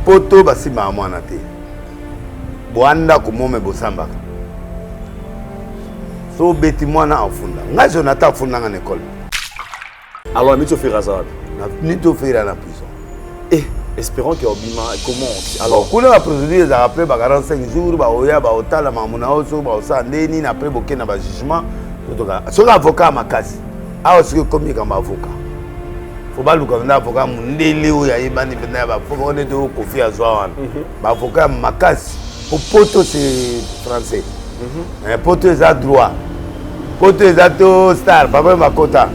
poto basima mwana te boanda komome bosambaka so beti mwana afunda nga Jonathan afunda nga école alors mito fera ça nito fera na prison espérons que Obima comment alors kuna la procédure ça après 45 jours ba oya ba otala mamuna oso ba osandeni na après bokena ba jugement so avocat makasi a aussi comme comme avocat faut pas luka na avocat mundele oya yebani pena ba faut on est de Kofi Azwan ba avocat makasi au poto c'est français un poto ça droit poto ça to star papa makota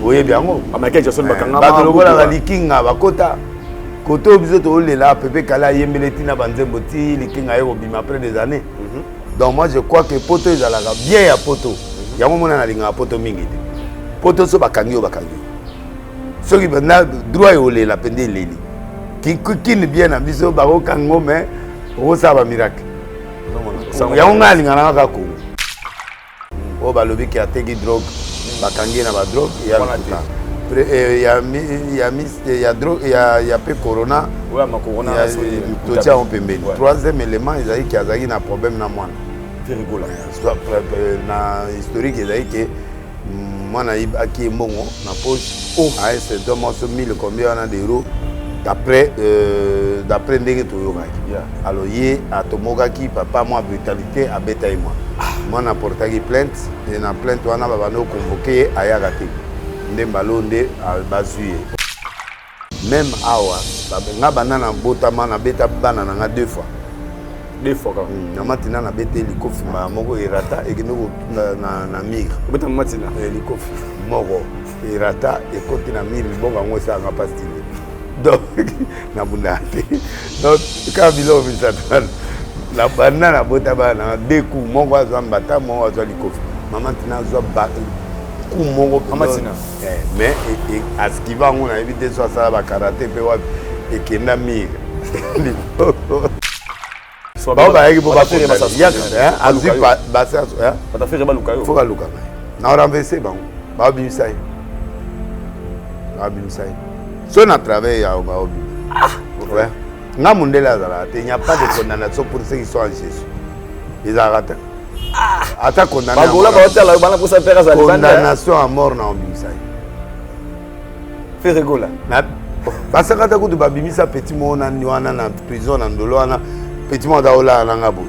oye bien ngo amaka Jason bakanga ba lokola ba likinga bakota koto biso to lela pepe kala yembele tina banzembo ti likinga yo bima après des années donc moi je crois que poto ezalaka bien ya poto yango mona na linga poto mingi te poto so bakangi soki bana droit yo lela pende leli kini bien na biso bako kango mais o sa ba miracle yango nga linga na ka ko o ba lobi ki ateki drogue bakangi na ba drogue ya il y a drogue il y a peu corona ouais ma corona tout ça on peut mettre troisième élément ils a qui a un problème na moi rigolo na historique ils a que moi na qui est mongo na poche à un certain moment 1000 combien on a d'euros d'après ndenge to yoga alors yé à tomoga qui papa moi brutalité à beta et moi na portagi plainte et na plainte wana ba bano convoqué à yagate ndembalo nde bazuye même awa nga banana botama na beta bana na nga deux fois quand na matina na beta likofi ma moko irata ekino na mire beta matina likofi moko irata ekoti na mire bonga ngo sa nga pastille donc na bundate donc ka bilo bisatan la banana bota bana deux coups moko azwa mbata moko azwa likofi mama tina azwa batu kumongo amatina mais à ce qui va on a évité soit ça ba karaté pe wa et kenda mire so ba yaki ba faire ça ya azu ba ça ba faire ba lukayo faut ba luka na renverser ba bimsai so na travail ya ba obi ouais nga mundela zala te n'y a pas de condamnation pour ceux qui sont en Jésus ils arrêtent ata condamnation à mort na obimisa fait rigola na parce que ta ko ba bimisa petit mona ni wana na prison na ndolo wana petit mona ola na ngabo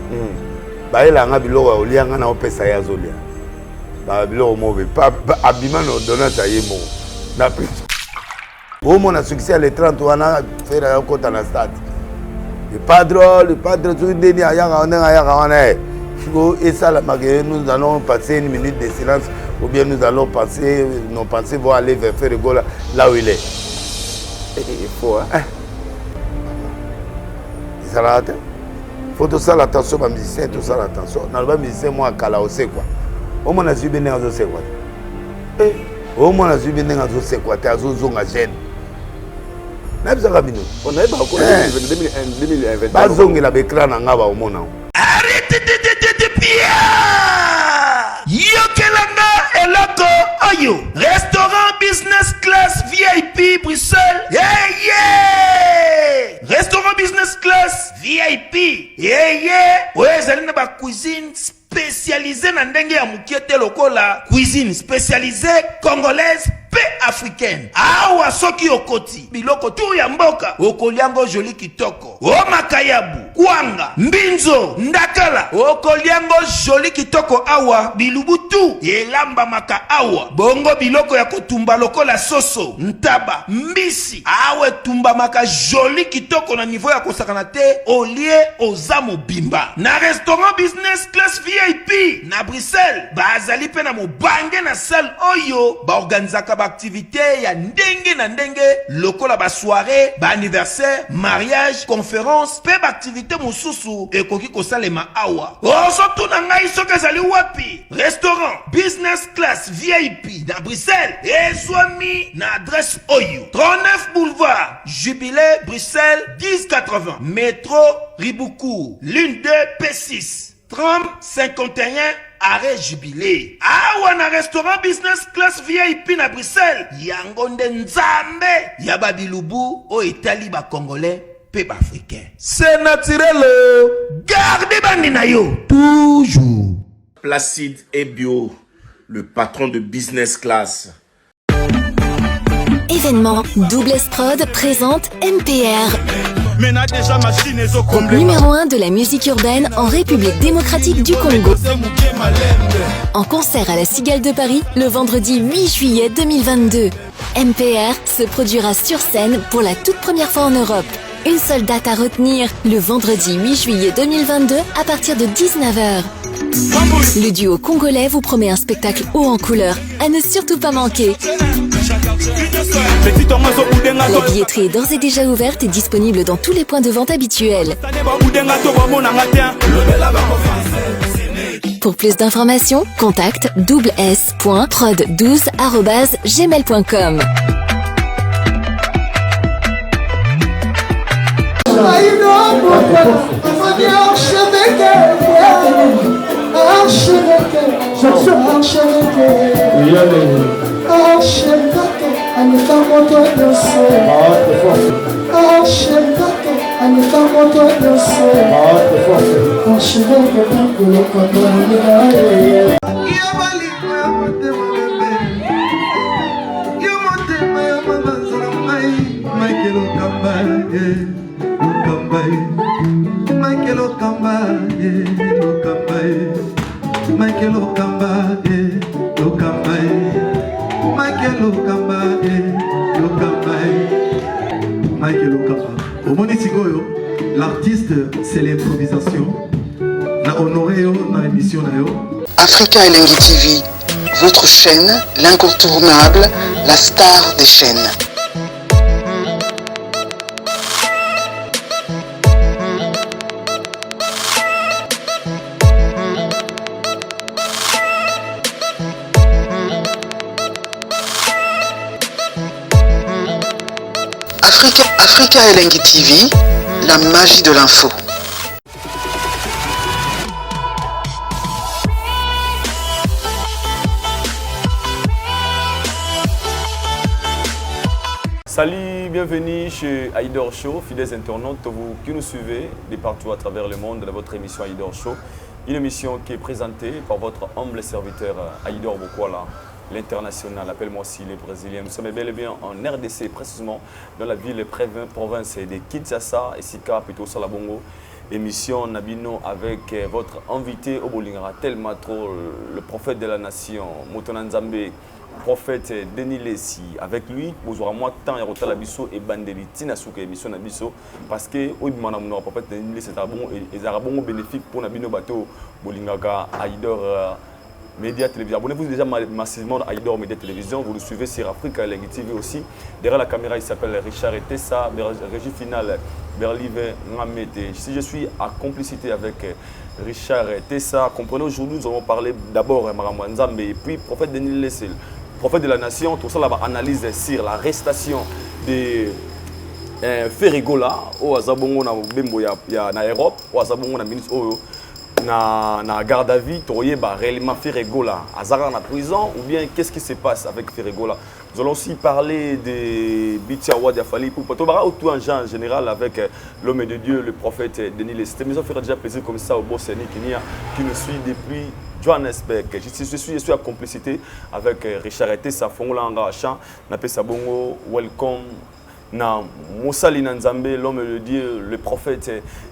ba ela nga biloko olia nga na opesa ya zolia ba biloko mobe pa abima no donata yemo na prison au mona succès le 30 wana faire la kota na stade le padre tout deni ayanga wana et ça, nous allons passer une minute de silence ou bien nous allons passer, nos pensées vont aller vers Ferregola là où il est. Il faut, hein? Il faut tout ça l'attention, les musiciens, tout ça l'attention. Dans le musicien, moi, Kala, c'est quoi? Au moins, on a suivi bien, c'est quoi? Au moins, on a suivi bien, c'est quoi? Tu as zonga gêne. On a pas 2020. Pas zonga la bécra n'a pas au monde. Arrêtez de Yokelanga eloko oyo restaurant business class VIP Bruxelles restaurant business class VIP ezali na ba cuisine spécialisée na ndenge ya mukiete lokola cuisine spécialisée congolaise pe africaine awa soki okoti biloko tu ya mboka okoliango joli kitoko o makayabu kwanga mbinzo ndakala okoliango joli kitoko awa bilubutu elamba maka awa bongo biloko ya kotumba lokola soso ntaba mbisi awe tumba maka joli kitoko na niveau ya kosakana te olie ozamo bimba na restaurant business class VIP na Bruxelles bazali pe na mobange na salle oyo ba organizaka ba activité ya ndenge na ndenge lokola ba soirée ba anniversaire mariage conférence pe ba activité mususu ekoki kosalema awa oso tuna ngai soki ezali wapi restaurant business class VIP na Bruxelles ezwami na adresse oyo 39 boulevard Jubilé Bruxelles 1080 métro Riboucourt l'une 2 P6 30 51 arrêt Jubilé. Awa na restaurant business class VIP na Bruxelles. Yango nde nzambe ya babilubu o etali ba congolais pe africain. C'est naturel. Gardez bandi na yo toujours. Placide et Bio, le patron de Business Class. Événement Double S Prod présente MPR. Numéro 1 de la musique urbaine en République démocratique du Congo. En concert à la Cigale de Paris le vendredi 8 juillet 2022. MPR se produira sur scène pour la toute première fois en Europe. Une seule date à retenir, le vendredi 8 juillet 2022 à partir de 19h. Le duo congolais vous promet un spectacle haut en couleur, à ne surtout pas manquer. La billetterie est d'ores et déjà ouverte et disponible dans tous les points de vente habituels. Pour plus d'informations, contacte doubles-s.prod12@gmail.com. L'artiste, c'est l'improvisation. Na honoré na émission na yo. Africa Elengi TV, votre chaîne, l'incontournable, la star des chaînes. Africa Elengi TV, la magie de l'info. Salut, bienvenue chez Aïdor Show, fidèles internautes, vous qui nous suivez de partout à travers le monde dans votre émission Aïdor Show. Une émission qui est présentée par votre humble serviteur Aïdor Bokwala, l'international, appelle-moi aussi les Brésiliens. Nous sommes bel et bien en RDC, précisément dans la ville province de Kinshasa, et Sika, plutôt Salabongo. Émission Nabino avec votre invité au Bolingara, tellement trop, le prophète de la nation, Motonanzambe, prophète Denis Lessi. Avec lui, vous aurez moins de temps à retourner la biso et bandeli tina souke émission Nabiso parce que au demande à prophète Denis Lessi c'est bon et ça bon bénéfique pour Nabino bateau Bolingara Aïdor Média Télévision. Abonnez-vous déjà massivement à Aïdor Média Télévision. Vous le suivez sur Africa Elengi TV aussi. Derrière la caméra, il s'appelle Richard Tessa, régie finale Berlive Ngamete. Si je suis en complicité avec Richard Tessa, comprenez aujourd'hui, nous allons parler d'abord Maramouanzambe et puis prophète Denis Lessi, prophète de la nation. Tout ça là va analyser sur l'arrestation de Ferregola au Azabongo na Bembo ya na Europe, au Azabongo na ministre Oyo. Na garde à vie, tu as réellement Ferregola à la prison ou bien qu'est-ce qui se passe avec Ferregola? Nous allons aussi parler de Bitiawa Diafali pour tout en général avec l'homme de Dieu, le prophète Denis Lessi. Mais ça fera déjà plaisir comme ça au boss qui nous suit depuis Johannesburg. Je suis en complicité avec Richard Tessa, Fongolanga Chan, Napé Sabongo, welcome. Na Moussali Nanzambe, l'homme de Dieu, le prophète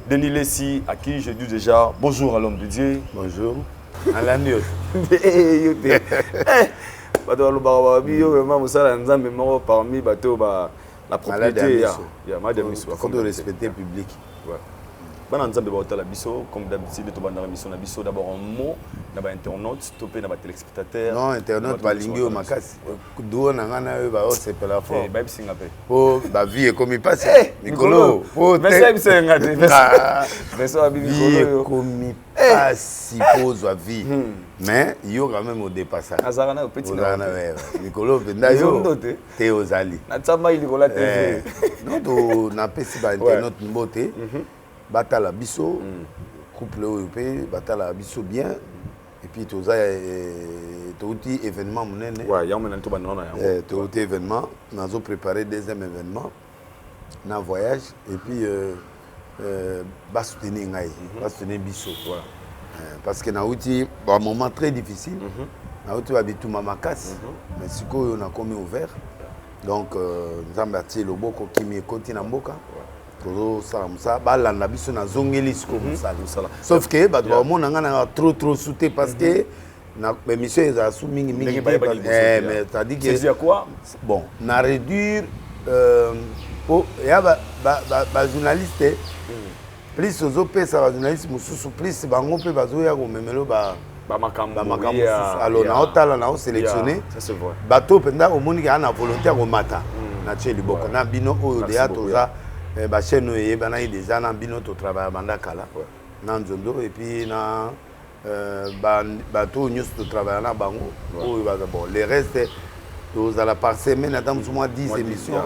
Denis Lessi, à qui je dis déjà bonjour à l'homme de Dieu. Bonjour. Alain Dieu. Parmi la propriété, il y a madame Misso. Il faut respecter le public. Comme d'habitude, d'abord un mot, internaute, téléspectateur. Non, internaute, pas lingue au Makassi. D'où on a un c'est pas la forme. Oh, la vie est comme il passe. Nicolo. Vie est comme il passe, suppose la vie. Mais il y a quand même au dépassage. Nicolo, tu es aux alliés. Non, tu n'as pas si internaute beauté. Batala biso, couple européen, batala biso bien, et puis tout ça, tout événement monnaie. Ouais, il y a un événement. Tout événement, nous avons préparé deuxième événement. na voyage et puis va soutenir ngai, va soutenir biso. Voilà. Parce que na outi un moment très difficile. Na outi va bitu mama kasi. Mais siko on a commis ouvert. Donc nzamba tie loboko kimi koti na mboka. Todo ça balanda biso na zongeli siko musala. Sauf que ba doit mona ngana trop sauter parce que na émission eza sous mingi mais ça dit que c'est quoi bon na réduire ya ba journaliste plus aux opesa ba journaliste mususu plus bango pe bazoya ko memelo ba makambo alors na otala na sélectionner ça c'est vrai bato penda au moni ka na volonté ko mata na tcheli boko na bino oyo de atoza ba chaîne oyo bana déjà na bino to travail banda kala na nzondo et puis na bato nyos to travail na bango oyo ba bon les restes tous à la par semaine attends moi 10 émissions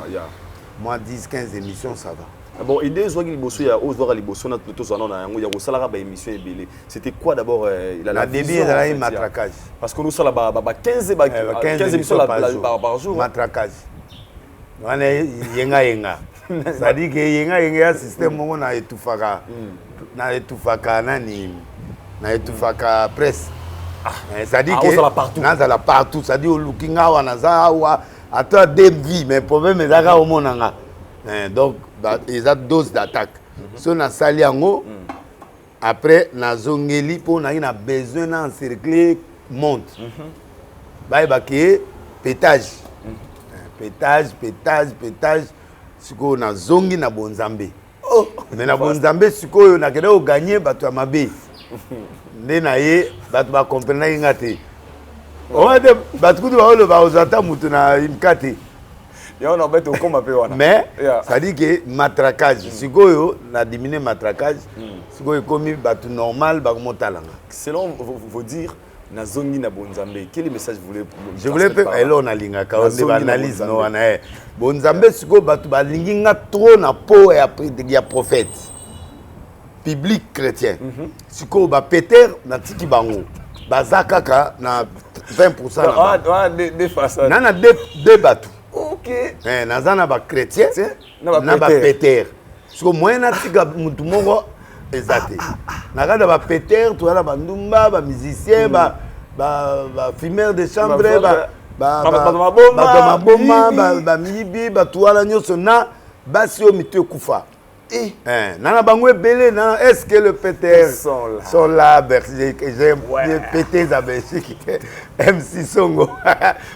moi 10 15 émissions ça va. Bon, idée soit qu'il bosse ya ozora liboso na tous en na yango ya salara ba émission ebele. C'était quoi d'abord la début de la matraquage. Parce que nous ça ba 15 émissions par jour. Matraquage. On est yenga. Ça dit que yenga système mongo na etufaka. Na etufaka nani na etufaka presse. Ça dit que na la partout, ça dit au lookinga wana za wa ata des vies mais problème ezaka au monanga. Donc ils ont dose d'attaque. Si on a sali yango après na zongeli pour na ina besoin d'encercler monte. Ba ke pétage. Pétage siko na zongi na bonzambe. Oh, mais na bonzambe siko na kede o gagner bato mabe. Ndena ye bato ba comprendre ngate. On va de bato ku ba le ba ozata mutu na imkate. Mais ça dit que matraquage, si vous diminué matraquage, si vous commis tout normal, selon vous dire, na zongi na bonzambe, quel message vous voulez? Je voulais faire on a linga quand on analyse non on a bonzambe si vous batu ba linga trop na po et après il y a prophète public chrétien. Si vous ba Peter na tiki bango, bazaka na 20% na des façons. Nana deux batu. Ok. Nazana ba chrétien, na ba Peter. Parce que moi na tika mutu moko ezate. Nakada ba Peter, tu ala ba ndumba, ba musicien, ba fumeur de chambre, ba mibi, ba tuala nyoso na basi o mitu kufa. Nana bango ebele na est-ce que le Peter sont là j'ai pété za Belgique MC Songo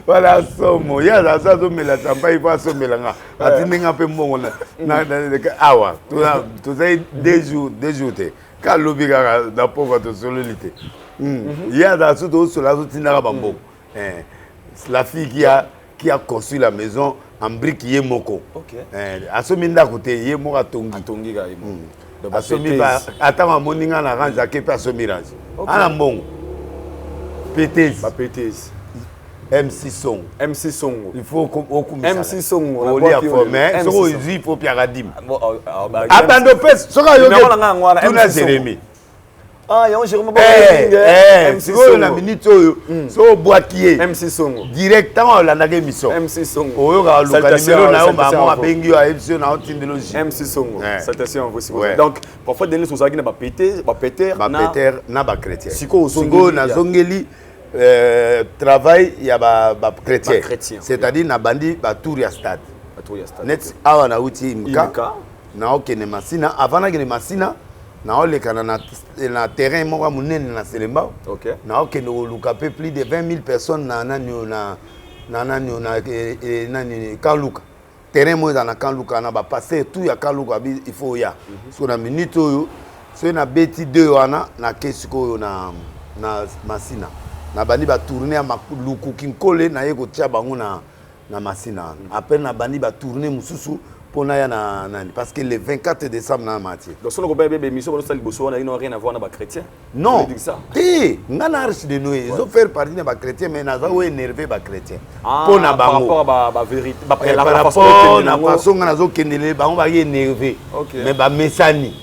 voilà somo ya la ça zo mela samba il va somela nga atinga pe mbongo na awa tu sais deux jours te ka lobika da poko to sololité ya da so to sola so tinaka bambo la fille qui a construit la maison en brique yemoko. OK. Asomi ndakote yemoko atongi ga yemo. Asomi ba atama moninga na ranja ke pa somi ranja. Ana mbongo. PTS. Ba PTS. MC Songo. MC Songo. Il faut okumisa. MC Songo. On lui a formé. Soko izi faut piaradim. Abando pes soka yo. Tuna Jérémy. Ah, yon Jérémy MC Songo na minute oyo. So boakier. MC Songo. Directement la nage mission. MC Songo. Oyo ga luka numéro na yo mama bengi yo MC na otindologie. MC Songo. Salutations aussi. Donc parfois donner sur ça qui na ba Peter na ba chrétien. Siko na zongeli travail ya ba chrétien. C'est-à-dire na bandi ba tour ya stade. Net awa na uti imka. Na okene masina avant na kene masina. Na olekana na terrain moko munene na Selemba. OK. Na okene oluka pe plus de 20 000 personnes na Kanluka. Terrain mo na Kanluka na ba passer tout ya Kanluka il faut ya. So na minute oyo so na beti 2 wana na kesiko na masina. Na bandi ba tourner maluku kinkole na yeko tia bango na masina. Après na bandi ba tourner mususu parce que le 24 décembre na matière. Donc si on a une émission pour nous n'a rien à voir avec les chrétiens. Non. Ngana archi de nous, ils ont fait partie des chrétiens mais na zo énervé ba chrétiens. Pour na bango. Par rapport à vérité, par rapport na façon ngana zo kendele bango ba énervé. Mais ba mesani.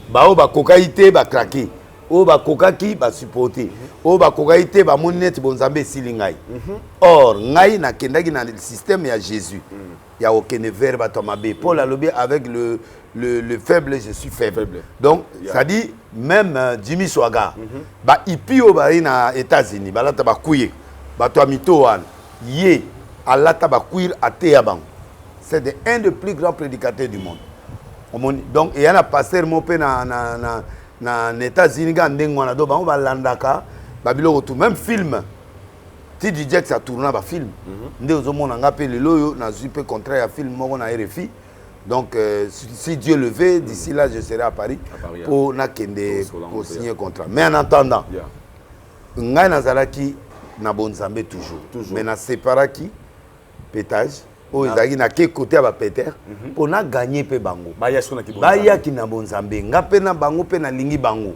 Ba o ba kokaité ba craquer. o ba kokaki ba supporter o ba kokaite ba monnet bonzambe silingai or ngai na kendaki na le système ya Jésus ya okene verbe tomabe Paul alobi avec le faible je suis faible donc ça dit même Jimmy Swaga ba ipio ba na États-Unis ba lata ba kuye ba to amito wan ye alata ba kuir ateya bang c'est un des plus grands prédicateurs du monde donc il y a un pasteur mopé na États-Unis gandengwana do ba landaka ba biloko tout même film T.D. Jakes ça tourna ba film ndé ozomona ngape lelo yo na zupe contrat ya film moko na RFI donc si Dieu le veut d'ici là je serai à Paris pour nakende pour signer contrat mais en attendant ngai nazalaki na bonzambe toujours mais na séparaki pétage o ezaki na ke côté ya ba Peter pour na gagner pe bango baya ki na bonzambe ngape na bango pe na lingi bango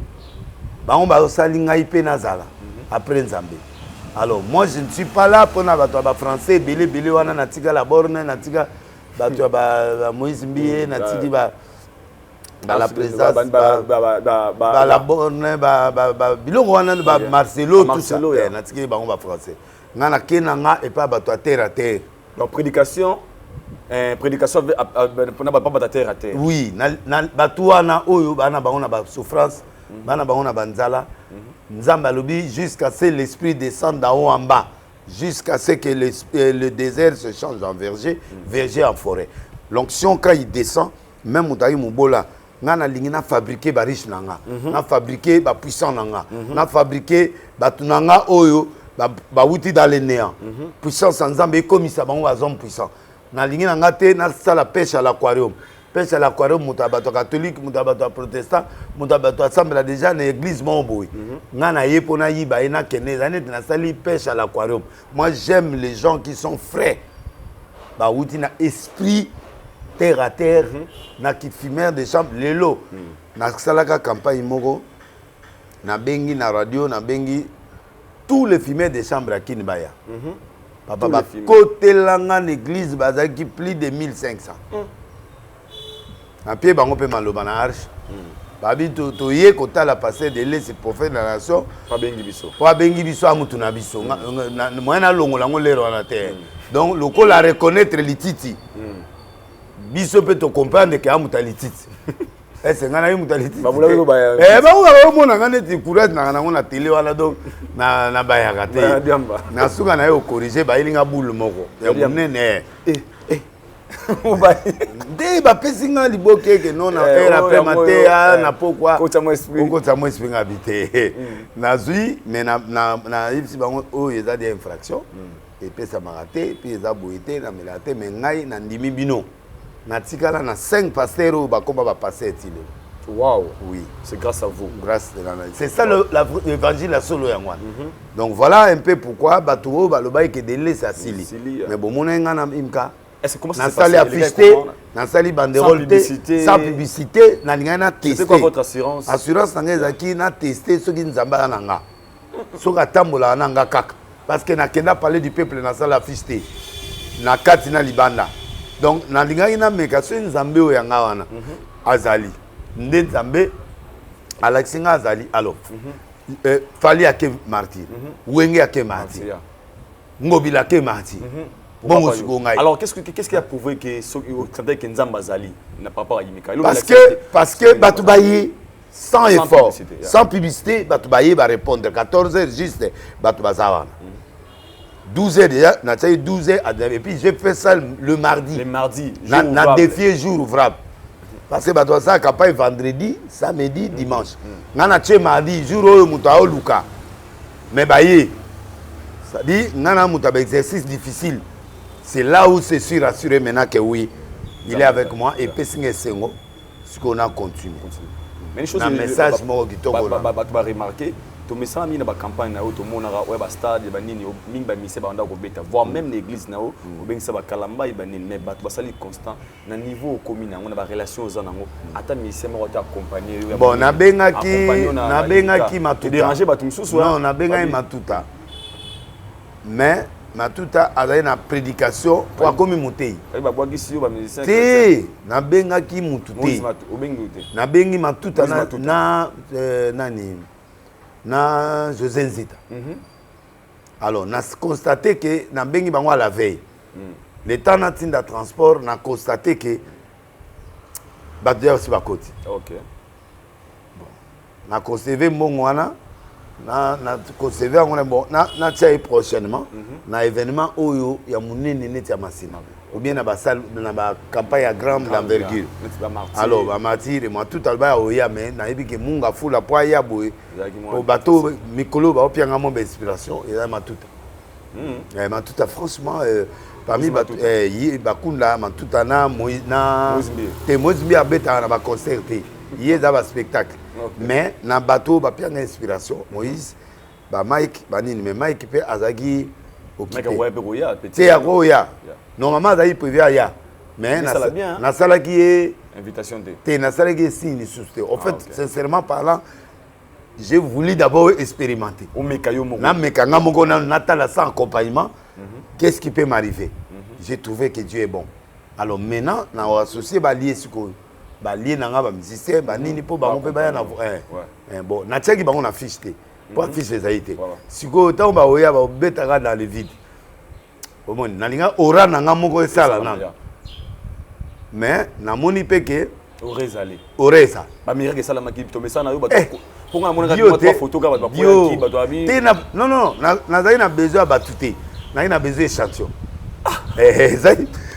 ba osali ngai pe nazala après nzambe. Alors moi je ne suis pas là pour na bato ba français belé wana na tika la borne na tika bato ba Moïse Mbiye na tiki ba la présence ba la borne ba biloko wana ba Marcelo tout ça na tika bango ba français ngana kenanga et pas bato à terre donc prédication pour na ba terre à terre oui na bato wana oyo bana bango na ba souffrance bana bango na banzala Nzamba lobi jusqu'à ce que l'esprit descende d'en haut en bas, jusqu'à ce que le désert se change en verger, verger en forêt. L'onction quand il descend, même Moutaï Moubola, na lingina fabriquer ba riche nanga, na fabriquer ba puissant nanga, na fabriquer ba tunanga oyo ba wuti dans le néant. Puissance Nzamba comme ça ba homme puissant. Na lingina ngate na sala pêche à l'aquarium. Pêche à l'aquarium, mutabato catholique, mutabato protestant, mutabato assemble déjà dans l'église Momboui. Nana yepona yiba ena kene zanet na sali pêche à l'aquarium. Moi j'aime les gens qui sont frais. Ba wuti na esprit terre à terre, na kit fumeur de chambre lelo. Na salaka campagne moko. Na bengi na radio, na bengi tous les fumeurs de chambre à Kinbaya. Papa ba côté langa l'église bazaki plus de 1500. Un pied bango pe maloba na arche babi to ye kota la passer de laisser prophète la nation pa bengi biso amutu na biso na moyena longo lango lero na terre donc le ko la reconnaître lititi biso pe to comprendre que amuta lititi c'est ngana amuta lititi ba mona ngane ti courage na ngana na télé wala donc na bayaka te na suka na yo corriger ba ilinga boule moko ya munene Dès ba pesinga liboke que non na era pe matea na pourquoi ko mo esprit habité na zui mais na ipsi bango o yeza des infractions et puis ça m'a raté puis ça boité na melate mais ngai na ndimi bino na tikala na 5 pasteurs ba komba ba passer tile. Wow, oui, c'est grâce à vous. C'est ça l'évangile la solo yangwan. Donc voilà un peu pourquoi batuo ba loba ke délai ça sili. Mais bon mon nga na imka comment ça s'est passé? Dans sali banderole sans publicité, na lingana testé. C'est quoi votre assurance? Assurance nanga ezaki na testé ce qui nzamba nanga. Soka tambola nanga kaka parce que na kenda parler du peuple na sala fisté. Na kati na libanda. Donc na lingana na meka so nzambe o yanga wana. Azali. Nde nzambe Alexinga azali alors. Fali ake martyr. Wenge ake martyr. Ngobila ake martyr. Bon, alors qu'est-ce qui a prouvé que Nzamba Zali n'a pas rapport à Yimika? Parce que Batoubaye sans effort, sans publicité, Batoubaye va répondre 14h juste Batoubazawa. 12h déjà, n'a pas 12h et puis j'ai fait ça le mardi. Le mardi, n'a défié jour ouvrable. Parce que Batoubazawa campagne vendredi, samedi, dimanche. N'a pas mardi, jour où Moutao Luka. Mais Baye, ça dit, n'a pas exercice difficile. C'est là où c'est sûr assuré maintenant que oui, il est avec moi et Pessing Sengo, ce qu'on a continué. Mais une chose, un message moi qui t'ont remarqué, tu me sens dans la campagne, tout le monde a un stade, voire même l'église, mais tu constant, na niveau commun, on a des relations aux anangos, attends, mais c'est moi qui accompagné. Bon, na bengaki matuta. Dérangé, non, na bengaki matuta. Mais Matuta a une prédication pour comme monter. Té na benga ki mututé. Na bengi matuta na nani na José Nzita. Alors, on a constaté que na bengi bango à la veille. Le temps de transport, on a constaté que Badia aussi va côté. OK. Bon. On a conservé Mongwana, na conservé bon, na tia prochainement, na événement où il y a mon nene tia masina. Ou bien na ba salle na campagne à grande envergure. Alors, ba martyr moi tout alba oya mais na yebi que munga fula poa ya boy. Au bateau mikolo ba opianga mon inspiration et là ma tout. Ma tout franchement parmi bakunda ma tout ana na te Mozimbi abeta na ba concerté. Hier dans ba spectacle. Mais na bateau ba pianga inspiration Moïse ba Mike banini mais Mike pe azagi c'est à Roya. Normalement, ça y prévu à mais na sala qui est invitation de. Na sala qui est signe sous. En fait, sincèrement parlant, j'ai voulu d'abord expérimenter. Na mekanga moko na natala sans accompagnement. Qu'est-ce qui peut m'arriver? J'ai trouvé que Dieu est bon. Alors maintenant, na associé ba lié siko. Ba lié na ba musicien, ba nini po ba on peut ba na bon, na tchaki ba on a fiche té. Pas fiche les aïté. Siko tant ba oya ba betaka dans le vide. Au moins, nalinga ora nanga moko esala na. Mais na moni peke oreza. Ba mira que sala makip to mesana yo bato. Ponga mona ka trois photos ka bato ki bato abi. Non, na zai na besoin batute. Na ina besoin échantillon.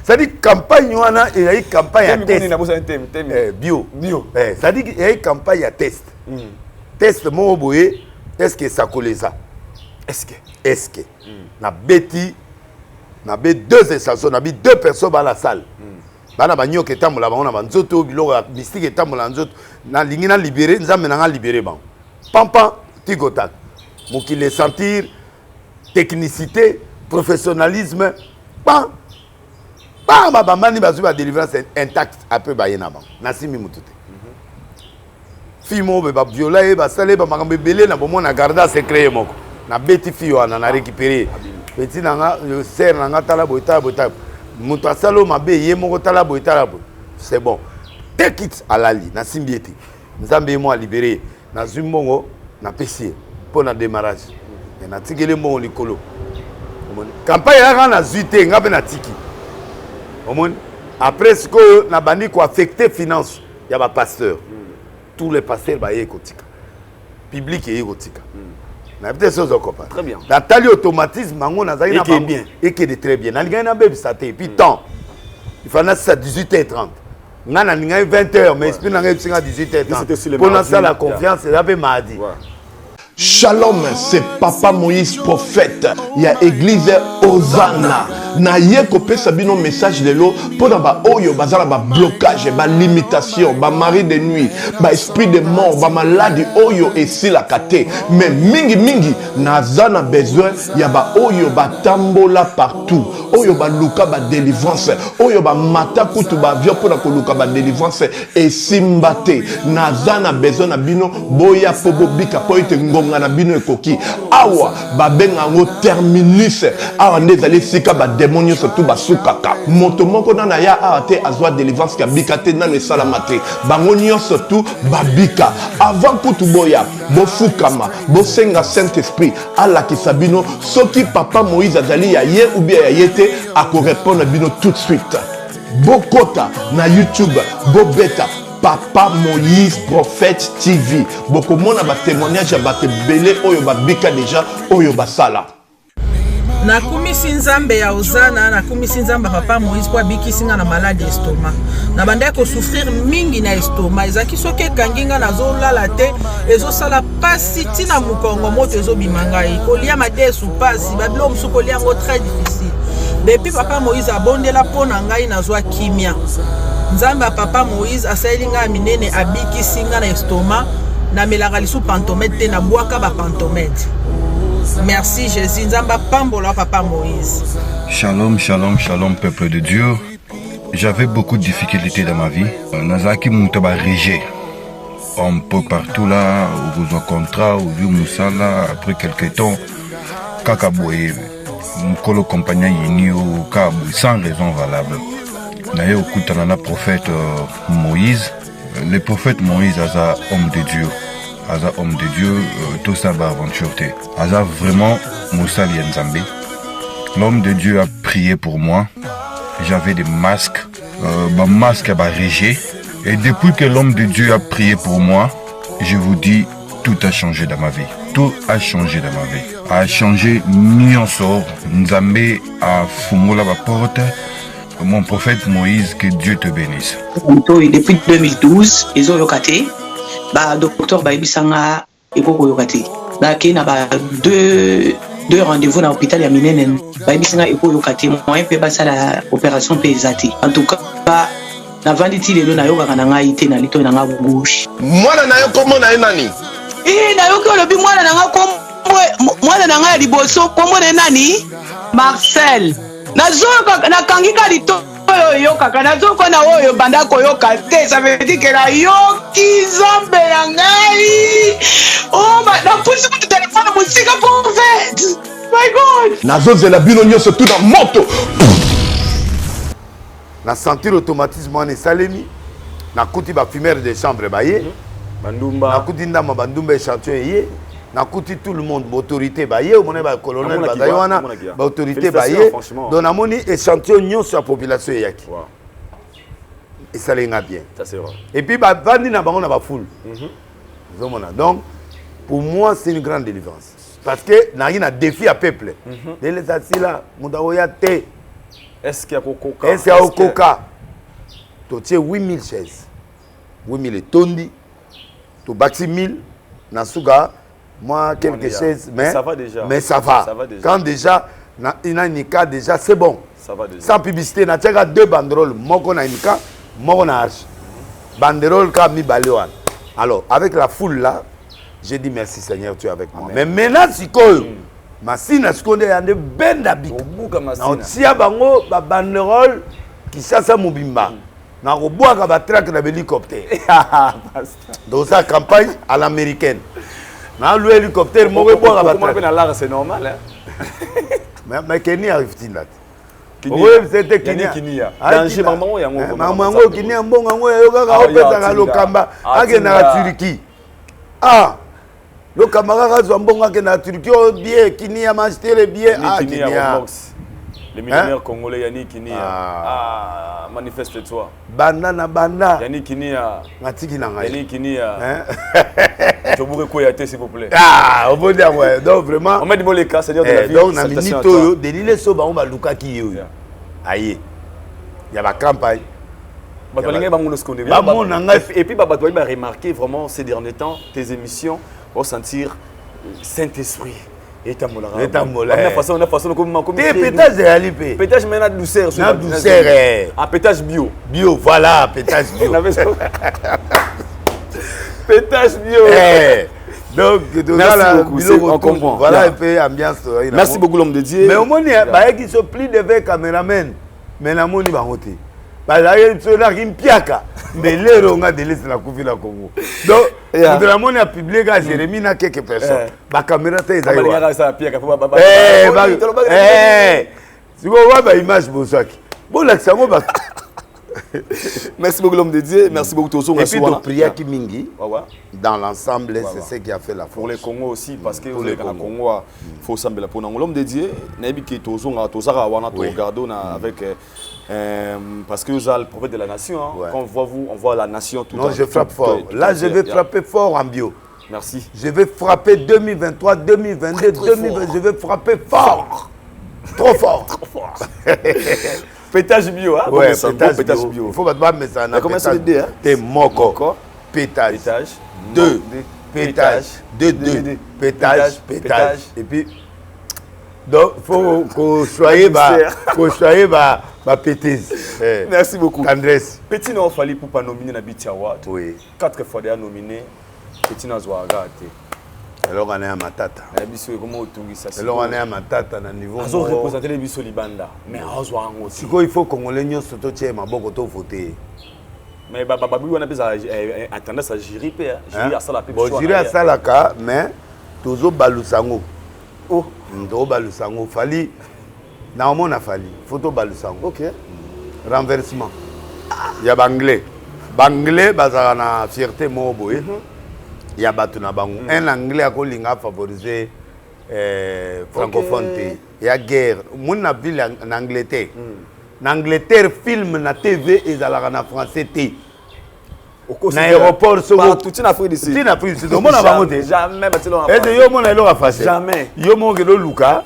Ça dit campagne wana et y campagne à test. Bio. Ça dit y a campagne à test. Test mo boye, est-ce que ça colle ça? Est-ce que na beti na be deux échansons, na be deux personnes dans la salle. Bana banyo ke tamola ba on a banzoto biloko mystique tamola nzoto na lingi na libérer nzambe na libérer ba. Pampa tigotak. Mo ki les sentir technicité, professionnalisme, ba mani bazu ba délivrance intact un peu ba yena ba. Na simi mutute. Fimo be ba viola e ba sale ba makambe belé na bomo na garda secret moko. Na beti fio ana na récupérer. Petit nanga le ser nanga tala boita. Muto asalo mabe ye moko tala boita. C'est bon. Take it à la li na simbiété. Nzambe mo a libéré na zumbongo na pesi pour na démarrage. Et na tigele mo likolo. Campagne ya na zuité ngabe na tiki. Omoni après ce que na bandi ko affecter finance, il y a ba pasteur. Tous les pasteurs ba yekotika. Public yekotika. Na peut-être chose encore. Très bien. La tali automatisme mango na zaki na bien et qui est très bien. Na linga na bébé saté puis temps. Il fallait ça 18h30. Ngana linga 20h mais esprit na ngepsi nga 18h30. Pour ça la confiance c'est la mardi. Shalom, c'est Papa Moïse prophète. Il y a église Hosanna. Na yeko pesa bino message de l'eau pour ba oyo bazala ba blocage, ba limitation, ba mari de nuit, ba esprit de mort, ba maladie oyo et si la kate. Mais mingi nazana besoin ya ba oyo ba tambola partout. Oyo ba luka ba délivrance, oyo ba mata kutu ba vio pour na luka ba délivrance et simbate. Nazana besoin na bino boya pobo bika po ite ngonga na bino ekoki. Awa ba benga ngo terminus. Awa ndezali sika ba démonio surtout basukaka moto moko na ya ate azwa délivrance ka bikate na le salamate bangonio surtout babika avant kutu boya bo fukama bo senga Saint Esprit ala kisabino soki Papa Moïse azali ya ye ou bien ya yete ako répondre bino tout de suite bokota na YouTube bo beta Papa Moïse Prophète TV boko mona ba témoignage ya ba belé oyo babika déjà oyo basala. Na kumisi nzambe ya Hosanna na kumisi nzambe Papa Moïse kwa bikisinga na malade estomac na banda ko souffrir mingi na estomac ezaki soke kanginga na zolala te ezosala pasi tina mukongo moto ezobimanga kolia madesu pasi babilo musuko lia ngo très difficile depuis Papa Moïse abondela pona ngai na zwa kimia nzambe Papa Moïse asalinga minene abikisinga na estomac na melaka lisu pantomètre te na bwaka ba pantomètre. Merci Jésus, Nzamba Pambola Papa Moïse. Shalom, shalom, shalom peuple de Dieu. J'avais beaucoup de difficultés dans ma vie. Nazaki Moutaba Régé. Un peu partout là, au besoin contrat, au vieux Moussala, après quelques temps, Kakaboué, Mkolo compagnon Yinio, Kaboué, sans raison valable. Naye Okutanana prophète Moïse. Le prophète Moïse a homme de Dieu. Aza homme de Dieu, tout ça va aventure. Aza vraiment Moussali Nzambe. L'homme de Dieu a prié pour moi. J'avais des masques. Ma masque a régé. Et depuis que l'homme de Dieu a prié pour moi, je vous dis, tout a changé dans ma vie. Tout a changé dans ma vie. A changé Nyonso. Nzambe a fumé la porte. Mon prophète Moïse, que Dieu te bénisse. Depuis 2012, ils ont yokaté. Docteur Baibisanga et Koko yokate. Il y a deux rendez-vous dans l'hôpital à Minenen. Baibisanga et Koko yokate. Moi, je peux passer à l'opération PSAT. En tout cas, na vanditi lelo na yoka kananga ite na lito na ngabouche. Mwana na yo komo na nani? Na yoka lobi mwana na ngako mwana na nga liboso komo na nani? Marcel. Nazoka na kangika lito yo kaka nazoko na oyo banda koyoka te, ça veut dire que la yoki zombe na ngai. Oh na pusi ku téléphone musika pour fait. My God. Nazozela bino nyonso tout dans moto. Na sentir automatisme en salemi na kuti ba fumeur de chambre baye bandumba na kuti ndama bandumba échantillon yé na kuti tout le monde autorité baye au mona ba colonel bazaywana ba autorité baye donc na moni échantillon nyon sur la population yaki et ça l'inga bien ça c'est vrai et puis ba bandi na bango na ba foule donc pour moi c'est une grande délivrance parce que na y a défi à peuple de les asila mudaoya te. Est-ce qu'il y a Coca? Est-ce qu'il y a Coca? Tu as 8000 chaises. 8000 tondi. Tu bâtis 1000. Nasuga, moi, quelques chaises. Mais ça va déjà. Mais ça va. Quand déjà, il y a une cas, déjà, c'est bon. Ça va déjà. Sans publicité, il y a deux banderoles. Moi, on a une cas, moi, on a arche. Banderole, comme mi baléwan. Alors, avec la foule là, j'ai dit merci Seigneur, tu es avec moi. Mais maintenant, c'est quoi? Masina skonde yande benda bik. Na otia bango ba banderole qui chassa mobimba. Na roboaka ba track na hélicoptère. Dans sa campagne à l'américaine. Na le hélicoptère mo boaka ba track. Na là c'est normal hein. Mais Kenya arrive-t-il là? Oui, c'était Kenya. Danger maman yango. Maman Kenya mbonga ngo yoka ka opesa ka lokamba agena la Turquie. Ah le camarade Zambonga qui est en Turquie, bien, qui n'y a acheté les billets à Kenya. Les millionnaires congolais, Yannick Kinia. Ah, manifeste-toi. Banda. Yannick Kinia. Yannick Kinia. Je vous remercie, s'il vous plaît. Ah, on peut dire, ouais. Donc, vraiment. On met du les cas, c'est-à-dire de la vie. Donc, on a mis Nito, de l'île Soba, on va Luka qui est. Aïe. Il y a la campagne. Et puis, Babatouaï m'a remarqué vraiment ces derniers temps, tes émissions, pour sentir Saint-Esprit. Et ta mola. On a façon comme pétage de Alipé. Pétage mais la douceur. La douceur. Ah, pétage bio. Bio, voilà, pétage bio. Pétage bio. Donc, merci beaucoup. On comprend. Voilà un peu l'ambiance. Merci beaucoup, l'homme de Dieu. Mais au moins, il y a qui se plie devant caméraman. Mais la monnaie va monter. Il y a une piaka. Mais les rongas de l'Est la coupe la Congo. Donc, la monnaie a publié que Jérémy n'a quelques personnes. La caméra est là. Si vous voyez l'image, bon, l'accent, merci beaucoup l'homme de Dieu, merci beaucoup Tozo. Et puis de prière qui mingi dans l'ensemble, c'est ce qui a fait la force. Pour les Congos aussi, parce que les Congo, il faut s'embêter pour l'homme de Dieu. N'ayez que Tozo, Tozo regarde avec parce que vous êtes le prophète de la nation. Quand on voit la nation tout. Non, je frappe fort. Là, je vais frapper fort en bio. Merci. Je vais frapper 2023, 2022, 2020. Je vais frapper fort. Trop fort. Trop fort. Pétage bio, hein? Ouais, pétage bio. Il faut pas mettre ça en comment c'est le T'es moko. Pétage. Deux. Pétage. Deux. Pétage. Et puis, donc, il faut qu'on soit pétise. Merci beaucoup. Tendresse. Petit n'a fallu pour pas nominer Nabitia Award. Oui. 4 fois déjà nominé. Petit n'a pas gâté. Alors on est à Matata. Alors on est à Matata à niveau. On a représenté les Bissau Libanda. Mais on aussi. Il faut qu'on les nyons surtout tiens ma beaucoup de voter. Mais Bababi on a besoin à tendance à gérer à ça la peu. Bon gérer à ça la cas mais toujours balusango. Oh, ndo balusango fali. Na on a fali. Photo balusango. OK. Renversement. Il y a Banglais. Banglais bazana fierté mo boy. ya bato na bango un anglais akolinga favoriser francophone te ya guerre mon na ville en Angleterre na Angleterre film na TV ezalaka na français te na aéroport tout en Afrique du Sud tout en Afrique du Sud on mona bango te jamais batilo est yo mona elo ka face jamais yo mo ke lo luka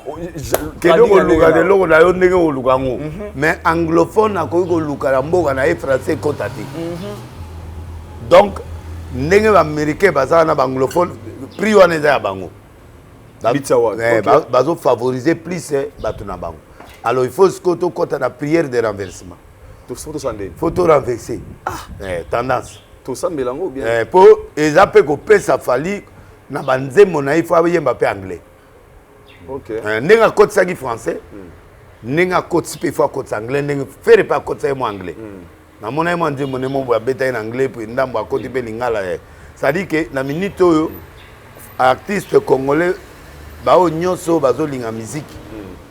ke lo luka de lo na yo ndenge o luka ngo mais anglophone akoki ko luka na mboka na français kotati donc ndenge ba américain baza na anglophone prix wana eza ya bango bazo favoriser plus bato na bango alors il faut que to kota na prière de renversement faut to renverser tendance to sambela ngo bien po ezape ko pesa fali na banzemo na il faut yemba pe anglais OK ndenge kotsaki français ndenge kotsi pe faut kotsa anglais ndenge faire pas kotsa mo anglais na mona mo nzemo ne mo beta en anglais puis ndambo akoti pe lingala ça dit que na minute oyo artiste congolais bao nyonso bazolinga musique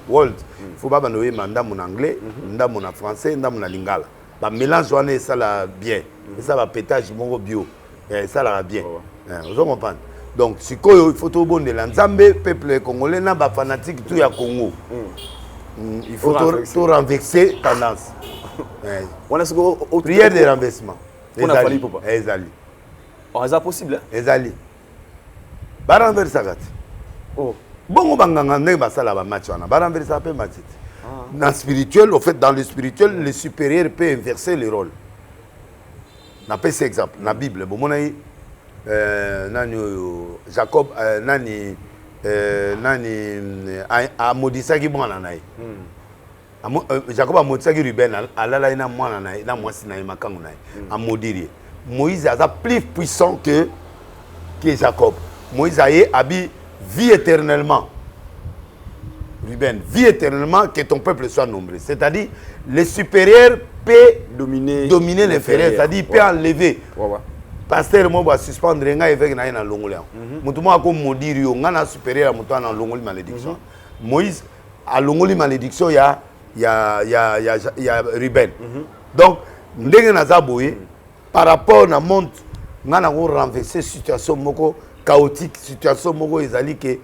world faut pas banoye ndambo na anglais ndambo na français ndambo na lingala ba mélange wana ça la bien ça va pétage mongo bio ça la bien vous comprenez donc sikoyo il faut to bondela nzambe peuple congolais na ba fanatique tout ya Congo il faut to renverser tendance on a ce prière de renversement on a fallu papa ezali c'est possible ezali ba renverser kat oh bongo banganga ndenge basala ba match wana ba renverser pe match dans le spirituel, au fait, dans le spirituel, le supérieur peut inverser les rôles. On a pas cet exemple. Dans la Bible, bon, on a Jacob, nani, a maudissaki bon nanaï. Jacob a maudissaki Ruben, alala ina moi nanaï, na moi sinaï makangu naï, a maudire. Moïse a plus puissant que Jacob. Moïse a habité vie éternellement. Ruben, vis éternellement que ton peuple soit nombreux. C'est-à-dire, le supérieur peut dominer l'inférieur. C'est-à-dire, il peut enlever. Pasteur, moi, je vais suspendre les gens avec les gens. Je vais maudire les gens supérieurs à la malédiction. Moïse, à la malédiction, il y a Ruben. Donc, par rapport à la monde, on a renversé la situation chaotique, situation que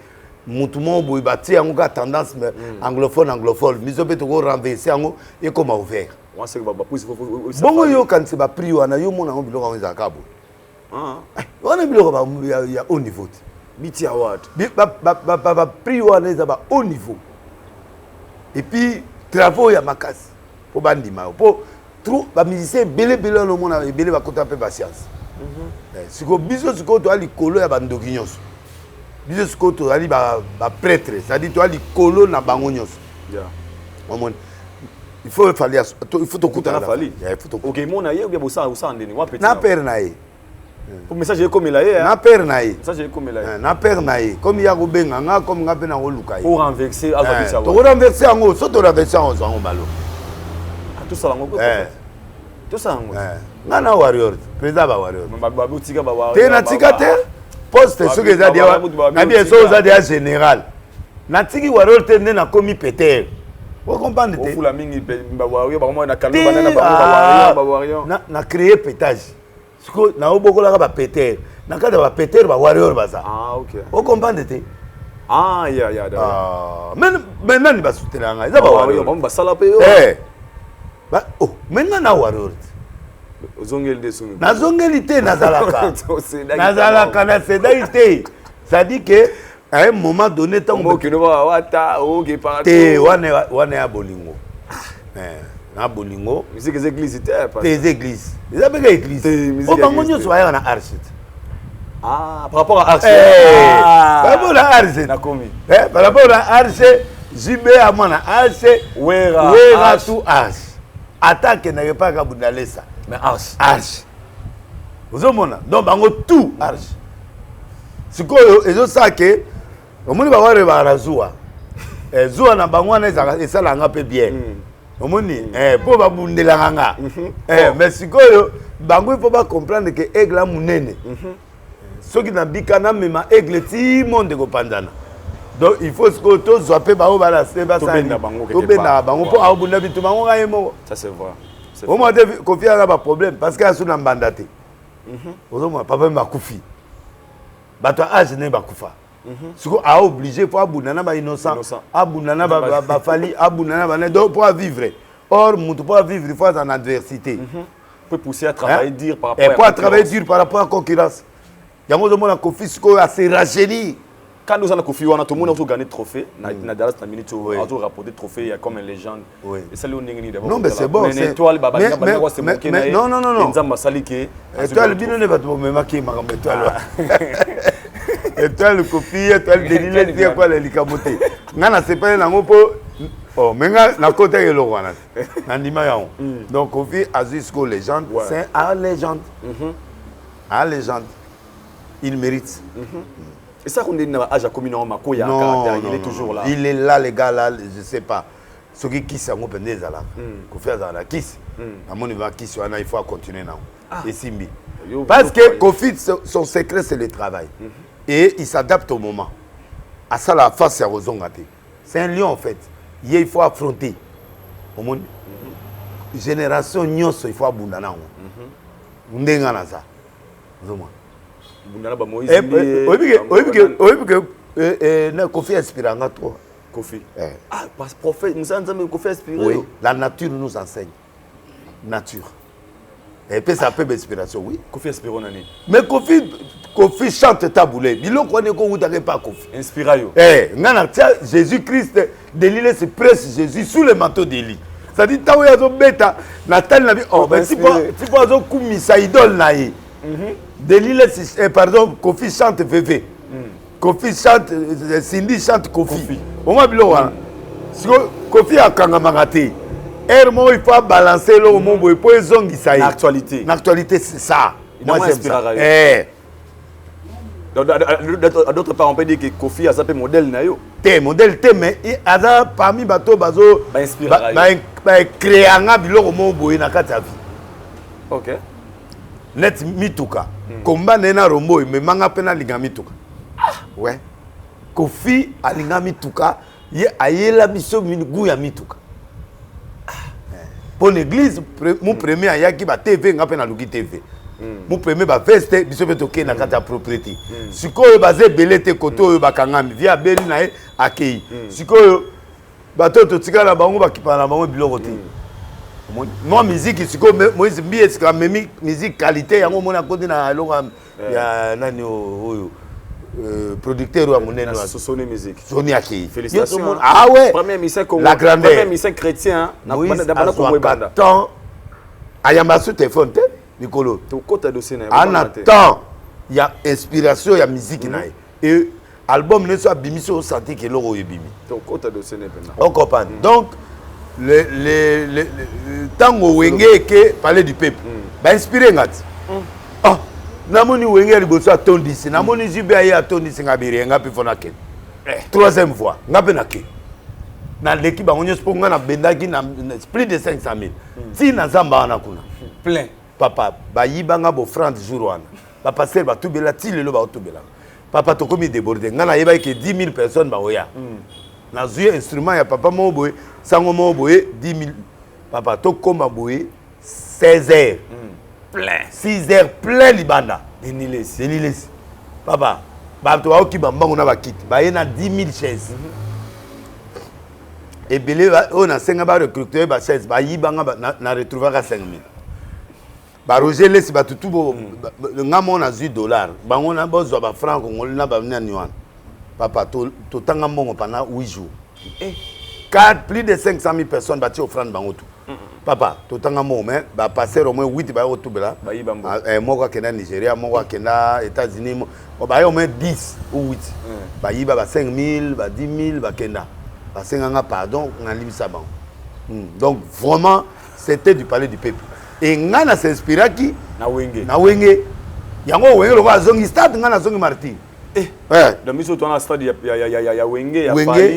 mutumo boy bati ango ka tendance anglophone miso beto ko renverser ango et comme ouvert moi c'est ba pousse bongo yo kan se ba prix wana yo mona ngo biloko ngo za kabo wana biloko ba ya haut niveau biti award ba prix wana za ba haut niveau et puis travaux ya makasi po bandima po trop ba musicien belé no mona belé ba kota pe ba science siko biso siko to ali kolo ya bandoki nyonso biso siko to ali ba prêtre c'est-à-dire to ali kolo na bango nyonso il faut fallait il faut to kuta na fali il faut to OK mona ye ou bien bosa ndeni wa petit na père na ye pour message comme la ye na père na ye message comme la ye na père na ye comme ya go benga nga comme nga pe na go luka ye pour renverser azabisa to renverser ngo so to renverser ngo zango balo tout ça ngo tout ça ngo nga na warrior président ba warrior ba butika ba warrior te na tika te poste ce que ça dit na bien so ça dit général na tiki warrior te na komi péter vous comprenez te fula mingi ba warrior ba mo na kalou banana ba warrior na créer pétage siko na obokola ba péter na kada ba péter ba warrior baza OK vous comprenez te ya mais nani ba soutenir nga za ba warrior ba sala pe yo ba menga na warrior zongeli de sungu na zongeli te nazalaka na sédalité ça dit que à un moment donné tant que no wata oge partout te wana ya bolingo na bolingo musique des églises des églises les appelle églises o bango nyonso ya na arche par rapport à arche par rapport à arche na komi par rapport à arche jibe à mona arche wera tout arche attaque na pas ka bundalesa mais arche vous omona donc bango tout arche sikoyo ezo sake omoni ba ware ba razua zuwa na bango na esala nga pe bien omoni po ba bundela nga mais sikoyo bango il faut pas comprendre que aigle munene soki na bikana mema aigle ti monde ko pandana donc il faut que to zoape ba o ba la seba sa to bena bango po a bunda bitu bango nga yemo ça c'est vrai au moins confier à ba problème parce que asu na mbanda te ozo mo papa ma kufi bato âge ne bakufa siko a obligé pour abunana ba innocent abunana ba fali abunana ba donc pour vivre or mutu pour vivre fois en adversité peut pousser à travailler dur par rapport et pour travailler dur par rapport à la concurrence yango zo mona Kofi siko a se rajeunir quand nous avons Kofi on a tout le monde a gagné trophée na Dallas na minute on a rapporté trophée il y a comme une légende et ça lui on est d'abord non mais c'est bon c'est étoile baba mais non nzamba salike étoile bino ne va te même qui ma étoile étoile Kofi étoile Delilé c'est quoi les likamoté ngana c'est pas nango po oh menga na côté yelo wana na ndima yao donc Kofi Azisco légende c'est un légende un légende il mérite. Et ça, on est dans l'âge à communauté, il y a un caractère, il est toujours là. Il est là, les gars, là, je ne sais pas. Ce qui sont open des là. Kofi Azana kiss. À mon niveau, kiss, il faut continuer now. Et Simbi. Parce que Kofi, son secret, c'est le travail. Et il s'adapte au moment. À ça, la face, c'est Rozongate. C'est un lion, en fait. Il faut affronter. Au monde. Génération Nyos, il faut abandonner. On est dans ça. Kofi inspire en toi. Kofi. Ah, parce que prophète, nous avons Kofi inspiré. Oui, la nature nous enseigne. Nature. Et puis ça peut d'inspiration, oui. Kofi inspire en année. Mais Kofi chante taboulé. Bilo connaît qu'on vous n'avez pas Kofi. Inspire. Eh, Jésus-Christ, Délilé se presse Jésus sous le manteau d'Élie. Ça dit, tant qu'il y a un bêta, Nathan n'a pas. Oh, ben si pas un coup mis sa idole naïe. Delilé, pardon, Kofi chante VV. Kofi chante, Cindy chante Kofi. Au moins, Kofi a kangamangate. Hermo, il faut balancer le mot pour les zongi ça. L'actualité. L'actualité, c'est ça. Moi, j'aime ça. D'autre part, on peut dire que Kofi a sapé modèle nayo. Modèle, mais il a parmi bateau bazo. Créer un biloko mo boy na kati ya vie. OK. Net mituka. Komba nena rombo mais manga pena linga mituka. Ouais. Kofi alinga mituka, ye ayela biso gu ya mituka. Pour l'église, mon premier ayaki ba TV nga pena luki TV. Mon premier ba veste biso betoke na kati ya propriété. Sikoyo bazé belete koto ba kangami via beli na e akei. Sikoyo bato to tikala bango ba kipana bango biloko te. Moi musique siko Moïse Mbiye sika memi musique qualité yango mona kodi na longa ya nani oyo producteur wa monene wa Sosone musique. Soni akei. Félicitations. Ah ouais. Premier mission congolais. La grandeur. Premier mission chrétien na bana Congo banda. Temps ayamba sur téléphone te Nicolo. To kota dossier na. En attend il y a inspiration il y a musique na et album ne soit bimiso santé que l'oro yebimi. To kota dossier na pena. On comprend. Donc le tango wenge ke parler du peuple ba inspirer ngati ah namoni wenge liboso atondisi namoni zibe aye atondisi ngabiri ngapi fona ke troisième fois ngapi na ke na l'équipe bango sport ngana bendaki na plus de 500,000 si na zamba na kuna plein papa ba yibanga bo franc jour wana ba passer ba tubela ti lelo ba tubela papa to komi déborder ngana yeba ke 10,000 personnes ba oya na zuye instrument ya papa moboye sango moboye 10,000 papa to koma boye 16 heures plein 6 heures plein libanda denilesi papa ba to oki bambango na bakiti ba yena 10,000 chaises et belé on a 5 ba recruter ba chaises ba yibanga na retrouver ka 5,000 ba Roger lesi ba tutu bo ngamo na $10 bango na bozo ba franc congolais na ba nani wana papa to tanga mbongo pendant 8 jours. Plus de 500,000 personnes bâties offrande bangoto. Papa, to tanga mbongo mais ba passer au moins 8 ba otubela. Moi kena Nigeria, moi kena États-Unis, ba au moins 10 ou 8. Ba yiba ba 5,000, ba 10,000 ba kena. Ba senganga pardon, ngalibisa bango. Donc vraiment c'était du palais du peuple. Et ngana s'inspira qui na wenge. Na wenge. Yango wenge lo ba zongi stade ngana zongi Martin. Dans mise au stade ya wenge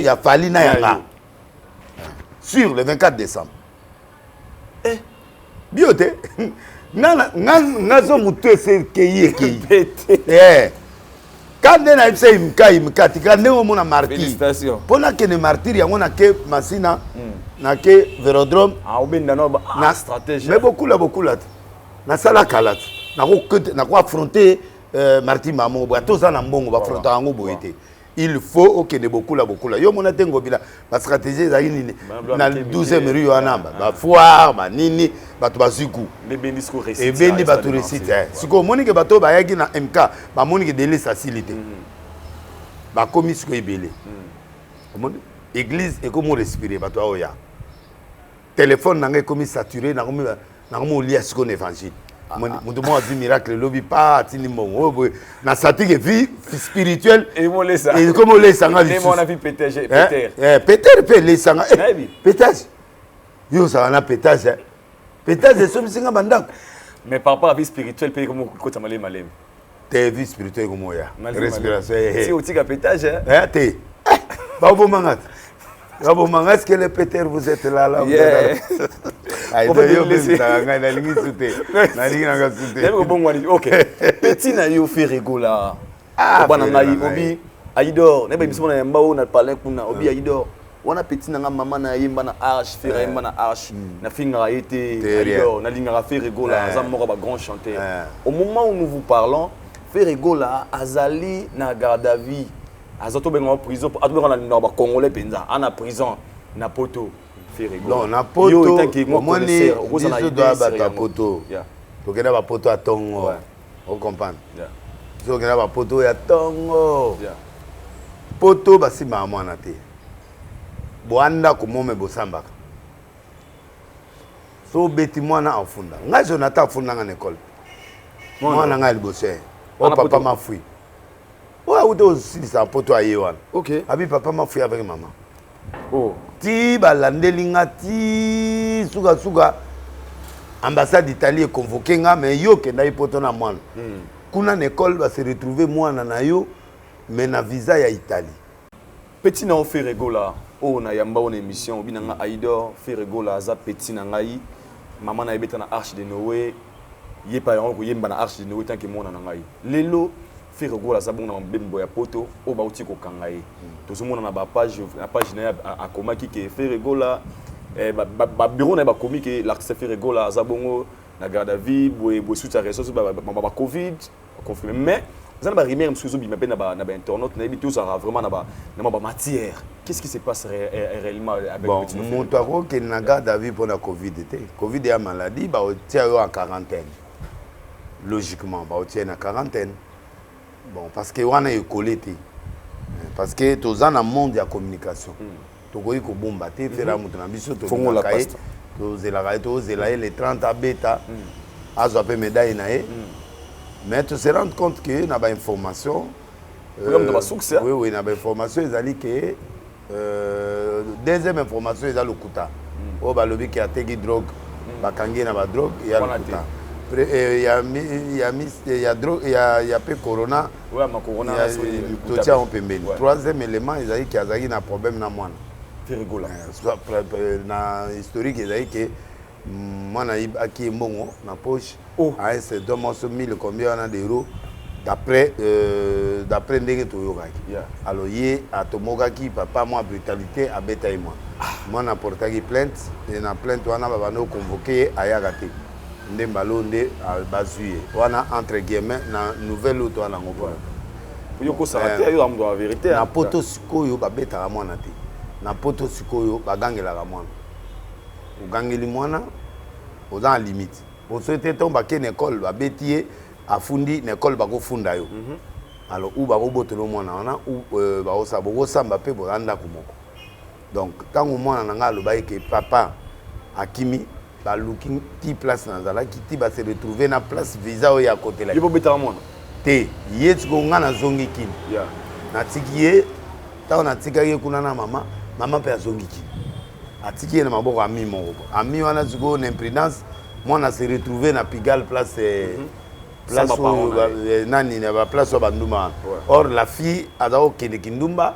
ya fali na yanga sur le 24 décembre biote ngazo mutu se keye quand na ipse imkati quand ne mona martyr pona que ne martyr yango na ke masina na ke Vélodrome obenda na stratégie mais beaucoup là na sala kalat na ko affronter Martin Mamo bato za na mbongo ba frota yango boyete il faut okende beaucoup la yo mona tengo bila ba stratégie za nini na 12e rue wana ba foire ba nini bato baziku les bendisco récite et bendi bato récite siko moni ke bato ba yaki na MK ba moni ke délai facilité ba komi siko ebele moni église et comment respirer bato oya téléphone nanga komi saturé na komi lia siko évangile mutu mo azi miracle lobi pa tini mbongo na satike vie spirituelle et mo lesa et comme lesa nga et mon avis Peter Peter pe lesa nga pétage yo ça na pétage pétage so bisinga bandako mais par rapport à vie spirituelle pe comme ko tamale malem te vie spirituelle comme ya respiration si o tika pétage te ba bo mangata Rabo Mangas, que le Peter, vous êtes là. On va le laisser. Ok. Petit na yo fait rigola. Ah, obi Aïdor. Ne ba bismo na yamba o na parler kuna obi Aïdor. Wana petit na maman na yimba na arche, faire yimba na arche. Na finga été Aïdor, na linga fait rigola, za moko ba grand chanteur. Au moment où nous vous parlons, fait rigola azali na garde à vie. Azoto benga prison, atobenga na ba congolais penza, ana prison na poto faire rigola. Non, na poto. Omoni biso doit ba poto. Tokenda ba poto atongo. On comprend. Tokenda ba poto ya tongo. Poto basi ma mwana te. Boanda komome bosambaka. So beti mwana afunda. Nga Jonathan afunda nga na école. Mwana nga libosé. O papa m'a fui. Ouais, ou aussi ça poto aye wana. OK. Abi papa m'a fui avec maman. Oh. Ti balandelinga ti suga ambassade d'Italie convoqué nga mais yo kenda ipoto na mwana. Kuna na école va se retrouver mwana na yo mais na visa ya Italie. Petit na on fait rigola. Oh na yamba on émission binanga Aïdor fait rigola za petit na ngai. Maman na ebeta na arche de Noé. Yé pa yango yemba na arche de Noé tant que mwana na ngai. Lelo fait rigola za bona mbembo ya poto o ba uti ko kangai. To so mona na ba page na akomaki ke fait rigola ba bureau na ba komi ke l'artiste fait rigola za bongo na garde à vie boy soutien ressources ba covid confirmé mais ça ba rimer msuzo bi mpe na ba internaute na bitu ça vraiment na ba matière. Qu'est-ce qui se passe réellement avec bon mon taro que na garde à vie pour la covid était covid est maladie ba tient en quarantaine logiquement ba tient en quarantaine. Bon, parce que on a collé, parce que tous dans le monde de la communication, tu vois que bomba, tu fais la montre, tu fais les 30 à bêta, à peu médaille mais tu te rends compte que n'a pas information. Oui, n'a pas information, ils allaient que deuxième information ils allaient le kuta. Oh bah le qui a été drogue, bah kangi n'a pas drogue, il y a le kuta. Il y a drogue, il y a peu corona. Ouais, ma corona. Troisième élément, ils ont dit qu'il y a un problème dans moi. C'est rigolo. Dans l'historique, ils ont dit que moi, j'ai un bon dans la poche. C'est 2 000 combien d'euros d'après Ndenge Toyoga. Alors, il y a Tomogaki, papa, moi, brutalité, à Beta et moi. Moi, j'ai porté plainte. Et dans plainte, on a convoqué à Yagate. Ndembalo nde bazuye wana entre guillemets na nouvelle auto na ngopona yo ko sarate yo amdo la vérité na poto sikoyo babeta mwana te na poto sikoyo bagangela ka mwana ugangeli mwana oza limite o souhaité tomba ke école babetie afundi na école bako funda yo alors ou bako botelo mwana wana ou ba osa boko samba pe bolanda kumoko donc tango mwana na ngalo ba ke papa akimi ba looking ti place na zala ki ba se retrouver na place visa o ya côté là. Il faut beta mona. Te yetsu ko ngana zongi kin. Yeah. Na tikiye ta na tikaki kuna na mama pe zongi kin. Atikiye na maboko ami moko. Ami wana zuko na imprudence mwana se retrouver na Pigalle place place nani na ba place ba nduma. Or la fille azao kende kindumba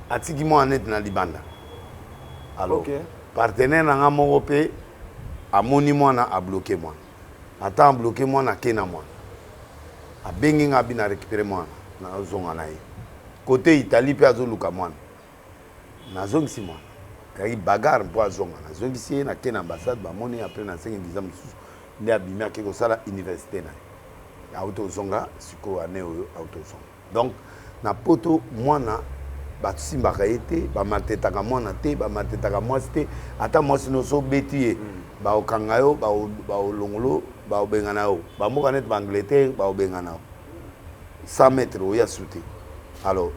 atiki mwana net na libanda. Alors partenaire na nga moko pe amoni mwana a bloqué moi. Attends bloqué moi na kena moi. A bengi nga bina récupérer moi na zonga na ye. Côté Italie pe azoluka moi. Na zongi si moi. Kay bagarre po zonga na zongi si na kena ambassade ba moni après na 5 visa mususu. Ndi abimia ke ko sala université na. autozonga siko ane oyo autozonga donc na poto mwana basimbaka ye te bamatetaka mwana te bamatetaka mwasi te ata mwasi noso beti ye baokanga yo baolongolo baobengana yo bamboka neti baangleterre baobengana yo 100 mètres oya su te alors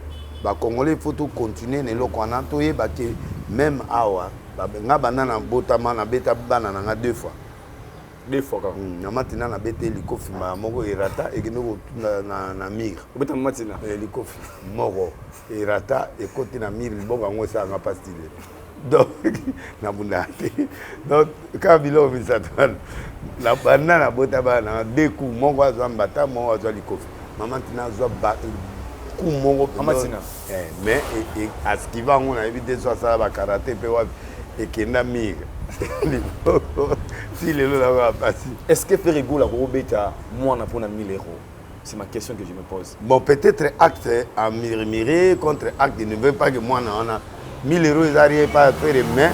bacongolais faut tout continuer na eloko wana toyeba ke même awa nga banda na botama na beta bana nanga 2 fois kaka na matina na bete likofi moko erata ekende kotunda na mire obeta matina likofi moko erata ekoti na mire libongo yango esalanga pastile donc na bunda te donc ka biloko misato wana na banda na bota bana 2 coups moko azwa mbata moko azwa likofi mama tina azwa coup moko amatina mais askiva yango nayebi te so asala bakarate mpe wapi ekenda mire si les lots là passé. Est-ce que faire rigolo à Robeta moi on a pour 1000 €? C'est ma question que je me pose. Bon peut-être acte à mirer contre acte ne veut pas que moi on a 1000 € ils arrivent pas à faire mais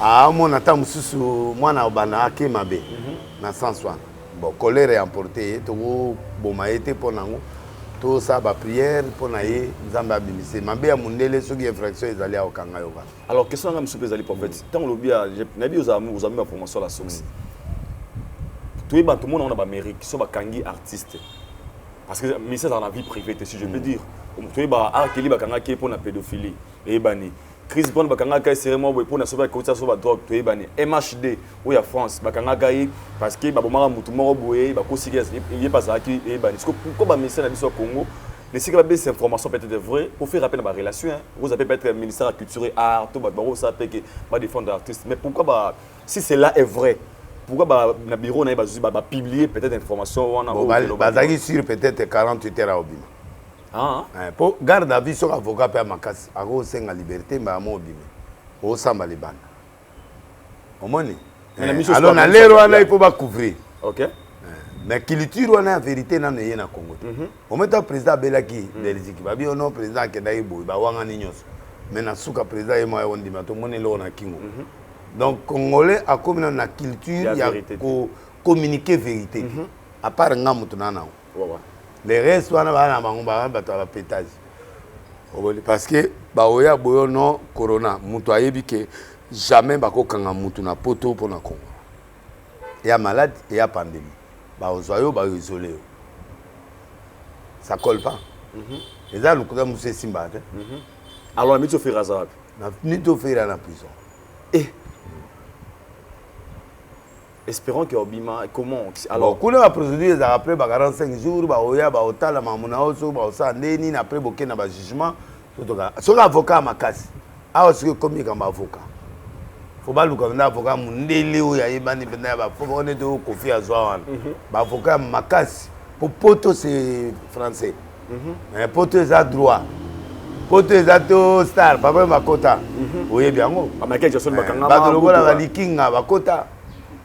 à mon attend mususu moi na bana ke mabe na 160. Bon colère est emporté to bon ma été pour nango to ça ba prière pour naie nzamba bimise mabe ya mundele soki infraction ils allaient au kanga yoga. Alors question nga msupe zali prophète tant lobby na bi aux amis ma formation la soxi tout ba tout le monde on a ba mérite qui sont ba kangi artiste parce que ministère dans la vie privée si je peux dire tout ba akeli ba kanga ke pour na pédophilie et bani Chris Brown bakanga ka serment pour na soba kota soba drogue tout bani MHD ou ya France bakanga ka parce que ba bomara mutu moko boye ba ko sigès il pas ça qui et bani ko ba ministère na biso Congo mais si que ces informations peut être vraies pour faire rappel à ma relation vous avez peut-être ministère de la culture et art tout ba ça peut que ba défendre l'artiste mais pourquoi ba si cela est vrai pourquoi ba na bureau na ba publier peut-être information on a bazaki sur peut-être 48 heures à obima. Ah, pour garde à vie sur avocat per makasi ako senga liberté mais amo obima o samba libana omoni alors na lero wana il faut ba couvrir OK mais culture wana en vérité na neye na Congo o meta président belaki Belgique ba bi ono président ke dai boy ba wanga ni nyos mais na suka président e moya ondima to moni lo na kingo donc congolais a comme na culture ya ko communiquer vérité à part ngamutu na nao les restes wana bana bango ba bato ba pétage parce que ba oya boyo no corona mutu ayebi ke jamais ba ko kanga mutu na poto pour na Congo ya malade et ya pandémie ba ozoyo ba isolé ça colle pas et là nous comme c'est simba alors mi to faire ça na ni to faire na prison et espérons que Obima comment alors kuna la procédure ça après 45 jours ba oya ba otala mamuna oso ba osandeni après boké na ba jugement so avocat makasi a aussi comme comme avocat faut pas le comme avocat mundele oya yebani penda ba faut on est de confiance wana ba avocat makasi pour poto c'est français mais poto ça droit poto ça to star papa makota oye bien ngo ba quelque chose bakanga ba lokola ba likinga bakota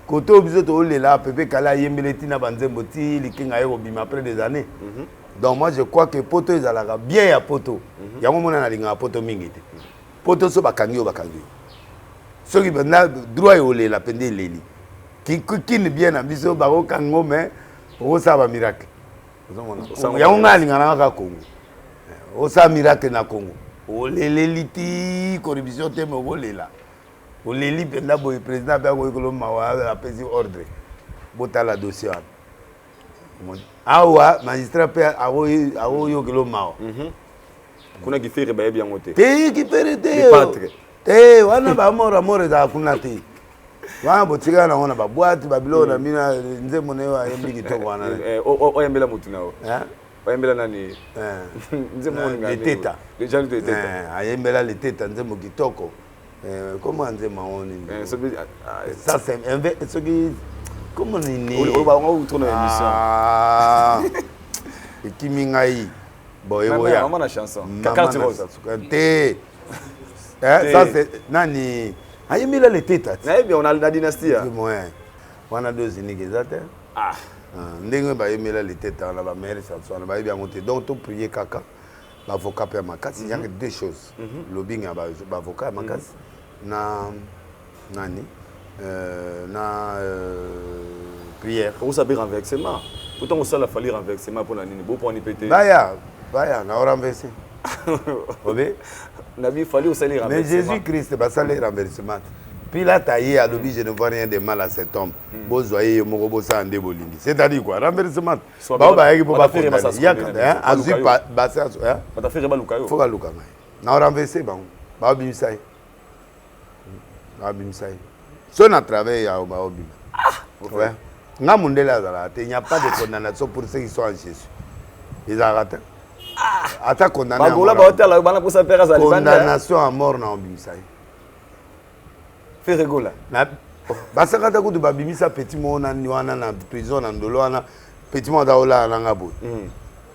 koto biso to lela pepe kala yembeleti na banzembo ti likinga yo bima après des années donc moi je crois que poto ezalaka bien ya poto yango mona na linga poto mingi te poto so bakangi soki bana droit yo lela pende leli ki ni bien na biso ba ko kango mais o sa ba miracle yango nga linga na ka Congo o sa miracle na Congo o leli ti corruption te mo go lela o leli penda boy président ba ko ko mawa apesi ordre botala dossier awa magistrat pe awo yo kilo mawa kuna gifere ba yebi yangote te gifere te wana ba mora za kuna te wana botika na wana ba boîte ba bilo na mina nze mone wa yembi kitoko wana o yembela mutu nao o yembela nani nze mone ngani le teta les gens de teta ayembela le teta nze mo kitoko comment nze maoni ça c'est ce qui comment ni ni o ba ngo tourner émission et kimingai boy boya maman la chanson carte rose te ça c'est nani ayemela le teta na bien on a la dynastie on a deux uniques exact ndenge ba yemela le teta na ba mère ça soit na ba bien monter donc to prier kaka l'avocat per makasi il y a deux choses lobbying ba avocat makasi na nani na prière. Vous savez renversement. Pourtant, on sait fallu renversement pour la nuit. Bon pour péter. Baya, on a renversé. Il fallait aussi les renversement. Mais Jésus-Christ, ça les renversement. Puis là, taillé à l'objet, je ne vois rien de mal à cet homme. Vous voyez, mon robot, ça en débolingue. C'est-à-dire quoi? Renversement. Bah, bah, il faut pas faire ça. Il y a quand même, ensuite, basé à ça. On a fait Rebalukayo. Faut pas le faire. On a renversé, bon. Bah, bimsaï. Bah, bimsaï. Si on a travaillé à Obim. Ouais. Il n'y a pas de condamnation pour ceux qui sont en Jésus. Ils arrêtent. Attends, condamnation à mort dans Obimsaï. Fait rigoler. Parce que quand tu as bimisa petit monde en prison en dolo ana petit monde aola na boy.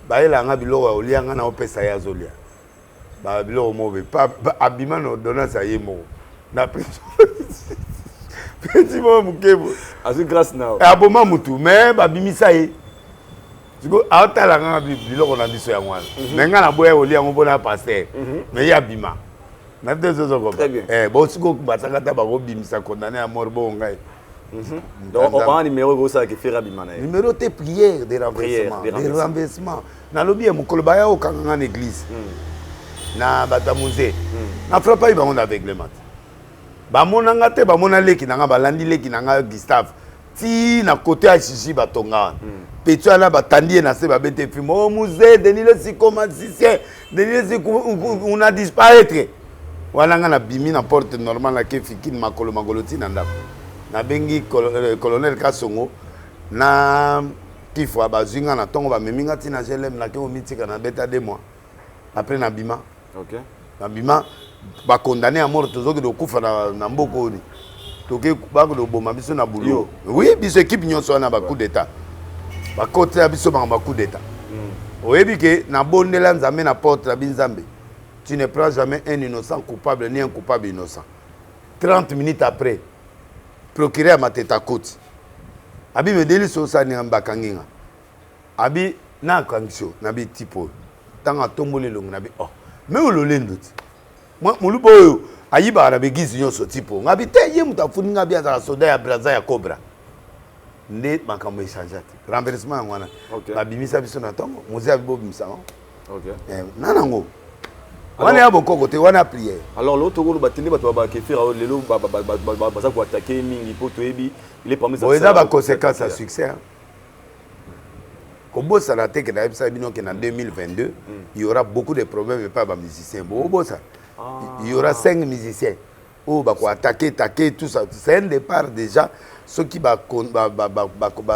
Ba ela nga biloko olia nga na opesa ya zolia. Ba biloko mobe pa abima no dona sa yemo. Na prison. Petit monde mukebo. Azu grâce na. Aboma mutu mais ba bimisa ye. Siko aotala nga biloko na biso ya ngwana. Mais nga na boya olia ngo bona pasteur. Mais ya bima. Très bien. Bon, si vous avez condamné à mort, bon, donc, on a un numéro qui fait Rabimana. Numéro de prière, des renversements. Des renversements. Dans le bien, mon colbaya au Kangan en église. Na Batamouze. Na frappe pas, on avec les maths. Bamon angate, bamon aleki, nanga balandi leki, nanga Gustave. Si na côté à Chichi Batonga. Petit ana batandi na se babete film. Oh, musée, Denis le psychomaticien. Denis le on a disparu. Voilà nga na bimi na porte normale na ke fikine makolo mangoloti na ndako na bengi colonel Kasongo na kifwa bazinga na tongo ba meminga tina jelem na ke omitika na beta 2 mois après na bima. OK. Na bima ba condamné à mort tozoki do kufa na mboko ni toke ba ko do boma biso na boulot. Oui, biso équipe nyonso na ba coup d'état ba côté ya biso ba coup d'état. Oyebi ke na bondela nzambe na porte la binzambe. Tu ne prends jamais un innocent coupable ni un coupable innocent. 30 minutes après, procureur m'a tête à côte. Abi me délit sur ça ni ambakanginga. Abi na kangisho na bi tipo. Tanga tombole longo na bi oh. Mais o lolendo. Moi mulubo yo ayiba na begizi nyonso tipo. Ngabi te ye mutafuni ngabi azala soda ya braza ya cobra. Nde makambo échangeate. Renversement ngwana. Babimisa biso na tongo. Muzé abibo bimisa. OK. Nanango. On est à bon côté, on a prié. Alors l'autre rôle batini batwa qui fait le lot baza pour attaquer mingi poto ebi il est parmi ça. Ça va conséquence à succès. Comme ça la tête que d'ailleurs ça bino que en 2022, il y aura beaucoup de problèmes mais pas ba musiciens. Bon ça. Il y aura 5 musiciens. Oh ba quoi attaquer tout ça. C'est un départ déjà ceux qui ba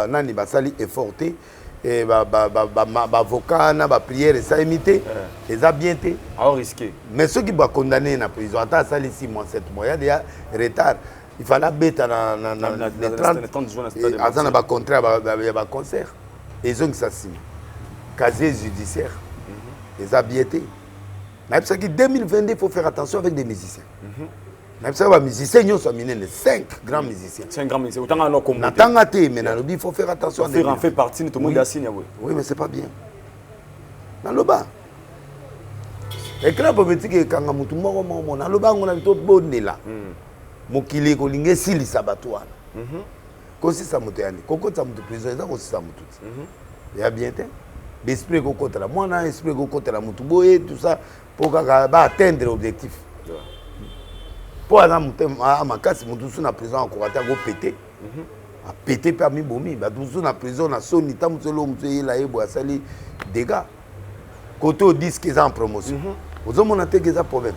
nani ba sali efforté. Et avocat na prière ça imité les a bien été alors risqué mais ceux qui vont condamner na prison attends ça les 6 mois 7 mois il y a déjà retard il fallait bêta na 30 jours na ba contrat ba concert et ils ont ça signe casier judiciaire les a bien été mais c'est que 2022 il faut faire attention avec des musiciens. Même ça va musiciens ils sont minés 5 grands musiciens. 5 grands musiciens. Autant en communauté. Natangate mais dans le il faut faire attention. Faire en fait partie tout le monde d'assigne oui. Oui mais c'est pas bien. Dans le bas. Et que là pour petit que kanga mutu moko dans le bas on a tout bonela. Mokili ko linge sili sabatwana. Kosi sa mutu yani. Koko sa mutu prison ça kosi sa mutu. Il y a bien temps. L'esprit ko contre la moi na esprit ko contre la mutu boye tout ça pour atteindre l'objectif. Pour exemple, ma casse, mon douce na prison encore à péter. A péter parmi bomi, ba douce na prison na soni tam solo mutse la ebo asali dégâts. Côté au disque qu'ils en promotion. Vous avez mon attaque ça problème.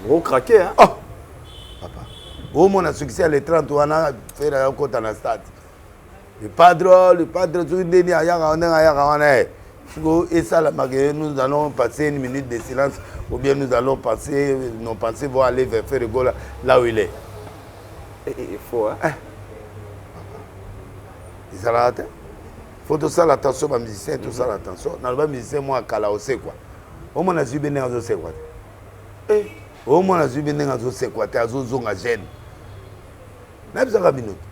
Gros craqué hein. Oh. Papa. Au mon a succès les 30 on a fait la côte dans la stade. Le padre sur une dernière on est. Et ça, nous allons passer une minute de silence ou bien nous allons passer, nos pensées vont aller vers Ferrigo là où il est. Il faut, hein? Il faut tout ça l'attention, les musiciens, tout ça l'attention. Dans le musicien, moi, à aussi quoi. Au moins, je suis bien à ce quoi. Au moins, je suis bien à ce quoi. Tu as zonga jeune.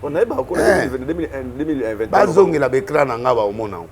On a pas encore 2020. Pas zonga la bécran en gaba au monde.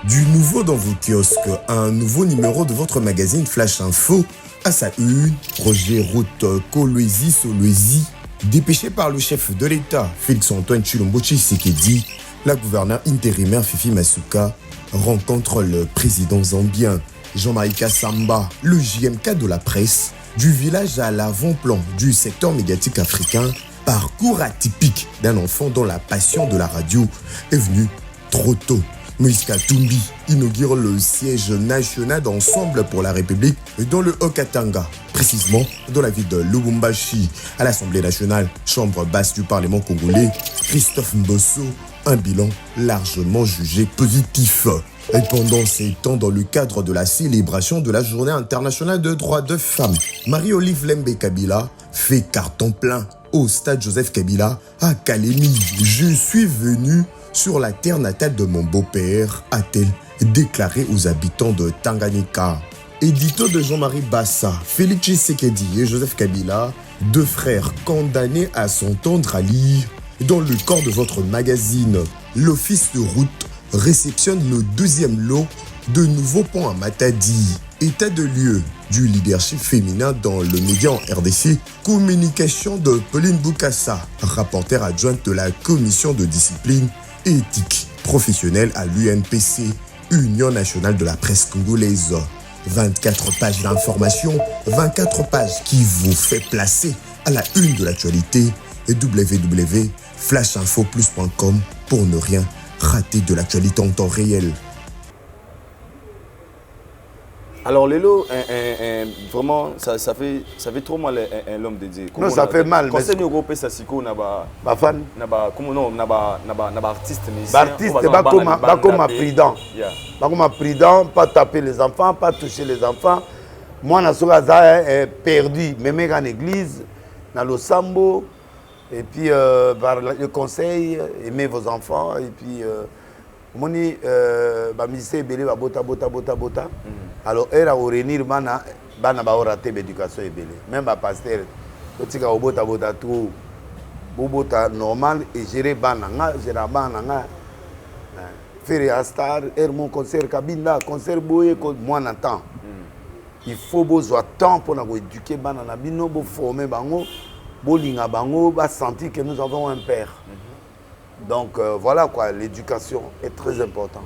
Du nouveau dans vos kiosques, un nouveau numéro de votre magazine Flash Info. À sa une, Roger Roth, Kolwezi Solwezi, Dépêché par le chef de l'État, Félix-Antoine Tshilombo Tshisekedi, la gouverneure intérimaire Fifi Masuka rencontre le président zambien Jean-Marie Kassamba, le JMK de la presse, du village à l'avant-plan du secteur médiatique africain, parcours atypique d'un enfant dont la passion de la radio est venue trop tôt. Moïse Katumbi inaugure le siège national d'Ensemble pour la République dans le Haut-Katanga, précisément dans la ville de Lubumbashi, à l'Assemblée nationale, chambre basse du Parlement congolais. Christophe Mbosso, un bilan largement jugé positif. Et pendant ces temps, dans le cadre de la célébration de la Journée internationale des droits de femmes, Marie-Olive Lembe Kabila fait carton plein au stade Joseph Kabila à Kalemi. Je suis venu sur la terre natale de mon beau-père, a-t-elle déclaré aux habitants de Tanganyika. Édito de Jean-Marie Bassa, Félix Tshisekedi et Joseph Kabila, deux frères condamnés à s'entendre à lire dans le corps de votre magazine. L'office de route réceptionne le deuxième lot de nouveaux ponts à Matadi. État de lieu du leadership féminin dans le média en RDC. Communication de Pauline Boukassa, rapporteure adjointe de la commission de discipline et éthique professionnelle à l'UNPC, Union nationale de la presse congolaise. 24 pages d'information, 24 pages qui vous fait placer à la une de l'actualité et www.flashinfoplus.com pour ne rien rater de l'actualité en temps réel. Alors Lélo, vraiment, ça fait trop mal l'homme de Dieu. Non, ça fait mal. Conseil européen, ça c'est quoi, naba fan, comment non, naba artiste, mais artiste, pas comme prudent, pas comme prudent, pas taper les enfants, pas toucher les enfants. Moi, na sokaza est perdu, même en église, dans le sambo, et puis par le conseil, aimez vos enfants, et puis moni musicien belé ba bota. Alors elle a réunir bana ba raté l'éducation belé. Même ba pasteur otika bota tout bota normal et gérer bana gérer bana faire star mon concert kabinda concert boye ko moi n'entend. Il faut besoin temps pour nous éduquer bana na bino bo former bango bo linga bango ba sentir que nous avons un père. Donc voilà quoi, l'éducation est très importante.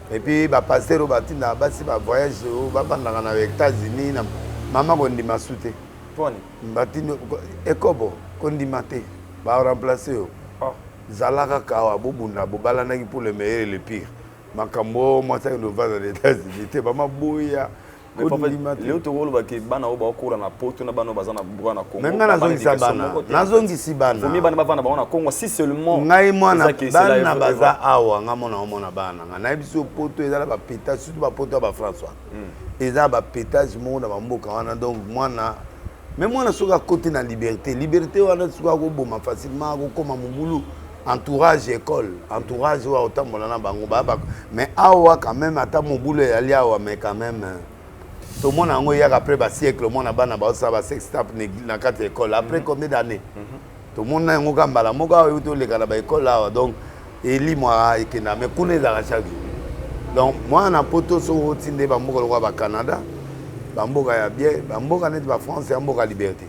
Et puis passer au batina basi ba voyage au babandanga na États-Unis na maman kondi masute. Poni. Batino ekobo kondi maté ba remplacer yo. Zalaka kawa bobunda bobalana pour le meilleur et le pire. Makambo moi ça nous va dans les États-Unis te mama boya. Léo Togolo baki bana oba okura na poto na bana bazana bwa na Congo. Menga nazongisi bana. Fumi bana bana bana Congo si seulement ngai mwana bana baza awa ngamona bana na biso poto ezala ba pétage surtout ba poto ba François. Ezala ba pétage monde ba mboka wana donc mwana même mwana soka côté na liberté wana soka ko boma facilement ko koma mubulu entourage école entourage wa otambola na bango ba mais awa quand même ata mubulu ali awa mais quand même tout le monde a eu après un siècle, le monde a eu sex tape dans 4 écoles. Après combien d'années? Tout le monde a eu l'école là. Donc, il moi et mais connaît la chaque. Donc, moi, on a poto sur routine de Bamboka au Canada. Bamboka ya bien, Bamboka net ba France et Bamboka liberté.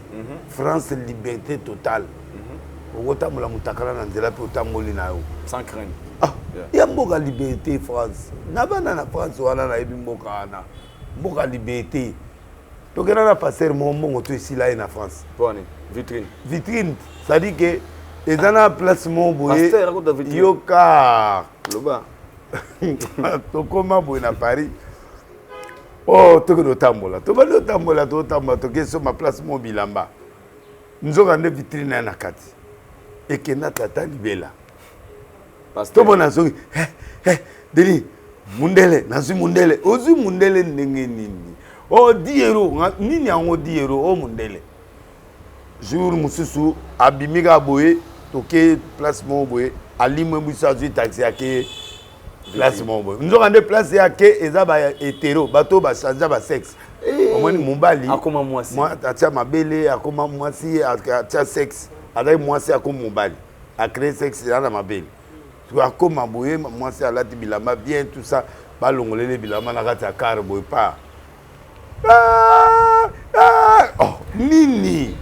France liberté totale. Au temps la mutakala na nzela pe otamoli na yo. Sans crainte. Ah, il y a Bamboka liberté France. Na bana na France wana na ebi mboka ana. Beaucoup de liberté. Donc, on a passé mon moment ici là en France. Vitrine. Vitrine. Ça dit que les gens ont placement boye. Yoka. Loba. To comment boye na Paris. Oh, to que tambola. To ba no tambola to que sur ma placement bilamba. Nous avons une vitrine na kati. Et que na tata libela. To bona so. Deli. Mundele, nazi mundele, ozu mundele ndenge nini. Oh 10 euros, nini yango 10 euros, oh mundele. Jour mususu abimiga boye, toke placement boye, alime musa zu taxi yake placement boye. Nous avons des places yake eza ba hétéro, bato ba changer ba sexe. Omoni mumbali. Akoma mwasi. Moi atia mabele, akoma mwasi, atia sexe. Adai mwasi akoma mumbali. A créer sexe na mabele. Tu as comme aboué, moi c'est à la bilama bien tout ça, balongolé les bilama na kati ya car boy pas. Oh nini.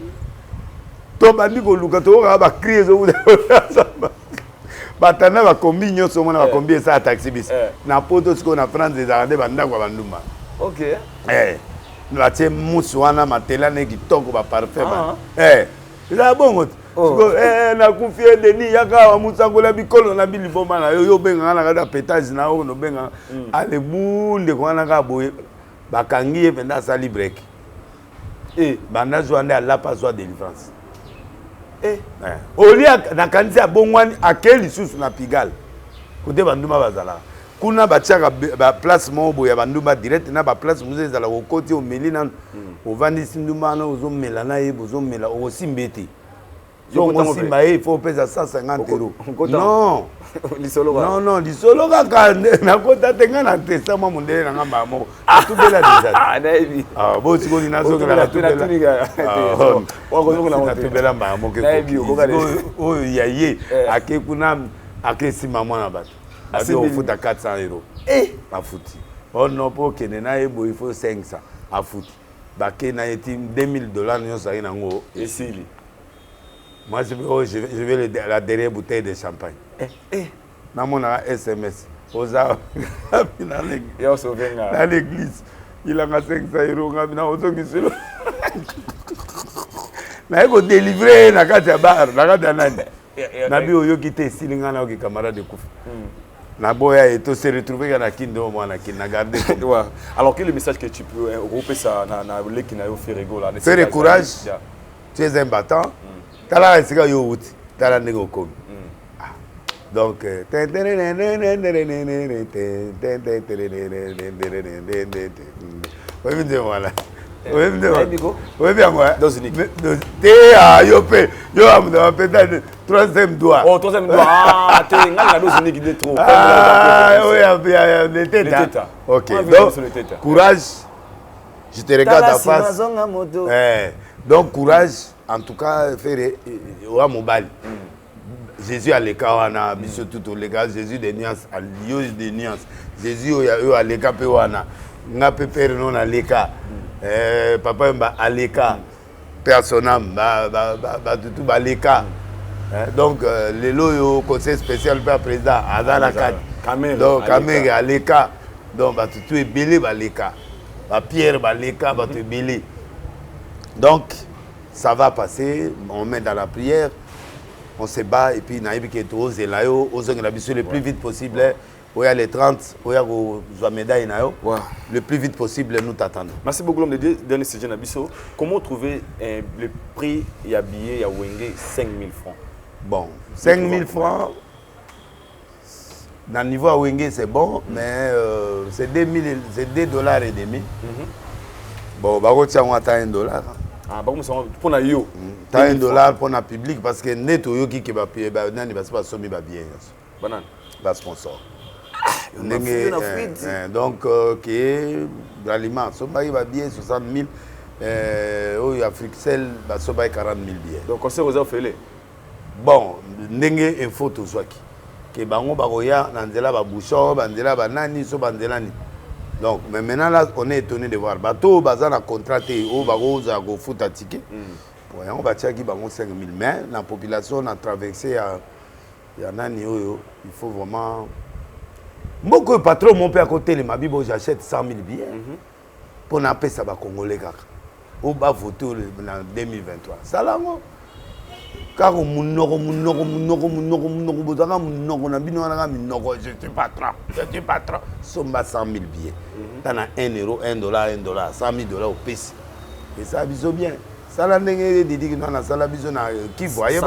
to bandi ko luka to ba crier zo batana ba kombi nyonso mona ba kombi esa taxi bis na poto siko na France des arabes banda kwa banduma OK la tie musu wana matela ne kitoko ba parfum eza bongo siko na kufie deni yaka wa musangola bikolo na biliboma na yo benga na kada pétage na o no benga ale bunde kwa na ka boye bakangi penda sali break banda joande à la pas délivrance olia na kanisa ya bongwani akeli susu na Pigalle kote banduma bazala kuna batiaka ba place mobo ya banduma direct na ba place muze ezala kokoti omeli na ovandisi nduma na ozomela na ye bozomela osimbete zongo simba il faut pesa 150 euros non non lisolo kaka na kota tenga na testa mwa mondele na ngamba mo atubela déjà bo siko ni nazo kala tubela na tubela mba mo ke o yaye ake kuna ake sima mwana bato abi ofuta 400 euros afuti oh non po kene na ebo il faut 500 afuti bake na yeti $2000 nyonso ari nango esili. Moi, je vais la dernière bouteille de champagne. Dans mon SMS, dans l'église, il a 500 euros. Je vais délivrer la carte à bar, la carte à Nande. Nabi Oyo qui était ici, les camarades de Kouf. Naboya et tout se retrouver dans la Kindo, moi, na gardé. Alors, quel est le message que tu peux regrouper ça dans le qui n'a fait rigoler? Fais le courage, tu es un battant. Tala esika yo wuti tala ndenge okomi donc oui bien voilà oui bien oui bien moi yo pe yo amda peut-être troisième doigt troisième doigt te ngala dozini qui trop oui le tête OK donc courage je te regarde en face donc courage en tout cas faire wa mobile Jésus a les kawana biso tout les gars Jésus des nuances à lieu des nuances Jésus yo a les pe wana nga pe père non a les cas papa mba a les cas personnam ba tout ba les cas donc les loyo conseil spécial par président azala kat donc Kamere a les cas donc ba tout est belé ba les cas ba Pierre ba les cas ba tout belé donc ça va passer, on met dans la prière, on se bat et puis naïbi qui est aux Zelayo, aux Zenglabiso le plus vite possible. Il y a les 30, il y a les médailles le plus vite possible, nous t'attendons. Merci beaucoup l'homme de Dieu, dernier sujet Nabiso. Comment trouver le prix il y a billet, il y a Wenge 5 000 francs? Bon, 5 000 francs, dans le niveau à Wenge c'est bon, mais c'est $2 et demi. Bon, on va $1. Ah, bah, pour la yo. T'as $1 pour le public parce que net yo qui va payer, bah, non, il va pas sommer bah bien. Banane. Bah sponsor. Donc, qui l'aliment, somba il va bien 60 000. Oh, Africell, bah somba 40 000 billets. Donc, on s'est osé bon, n'engé info tout soit qui. Que bango baroya, n'andela ba bouchon, bandela ba nani, so bandela ni. Donc, mais maintenant, là, on est étonné de voir. Bateau, bazar a contracté, au barreau, à go foot à ticket. On va tirer 5 000. Mais la population a traversé, il y en a, il faut vraiment. Moi, que patron, mon père à côté, les Mabibo, j'achète 100 000 billets. Pour n'appeler ça, Congolais. Au bas, voter en 2023. Ça là, moi. Car je suis patron. Somba 100 000 billets. Tu as 1 euro, $1, $1, 100 000 au PC. Et ça a bien. Ça l'a dit que nous avons qui voyait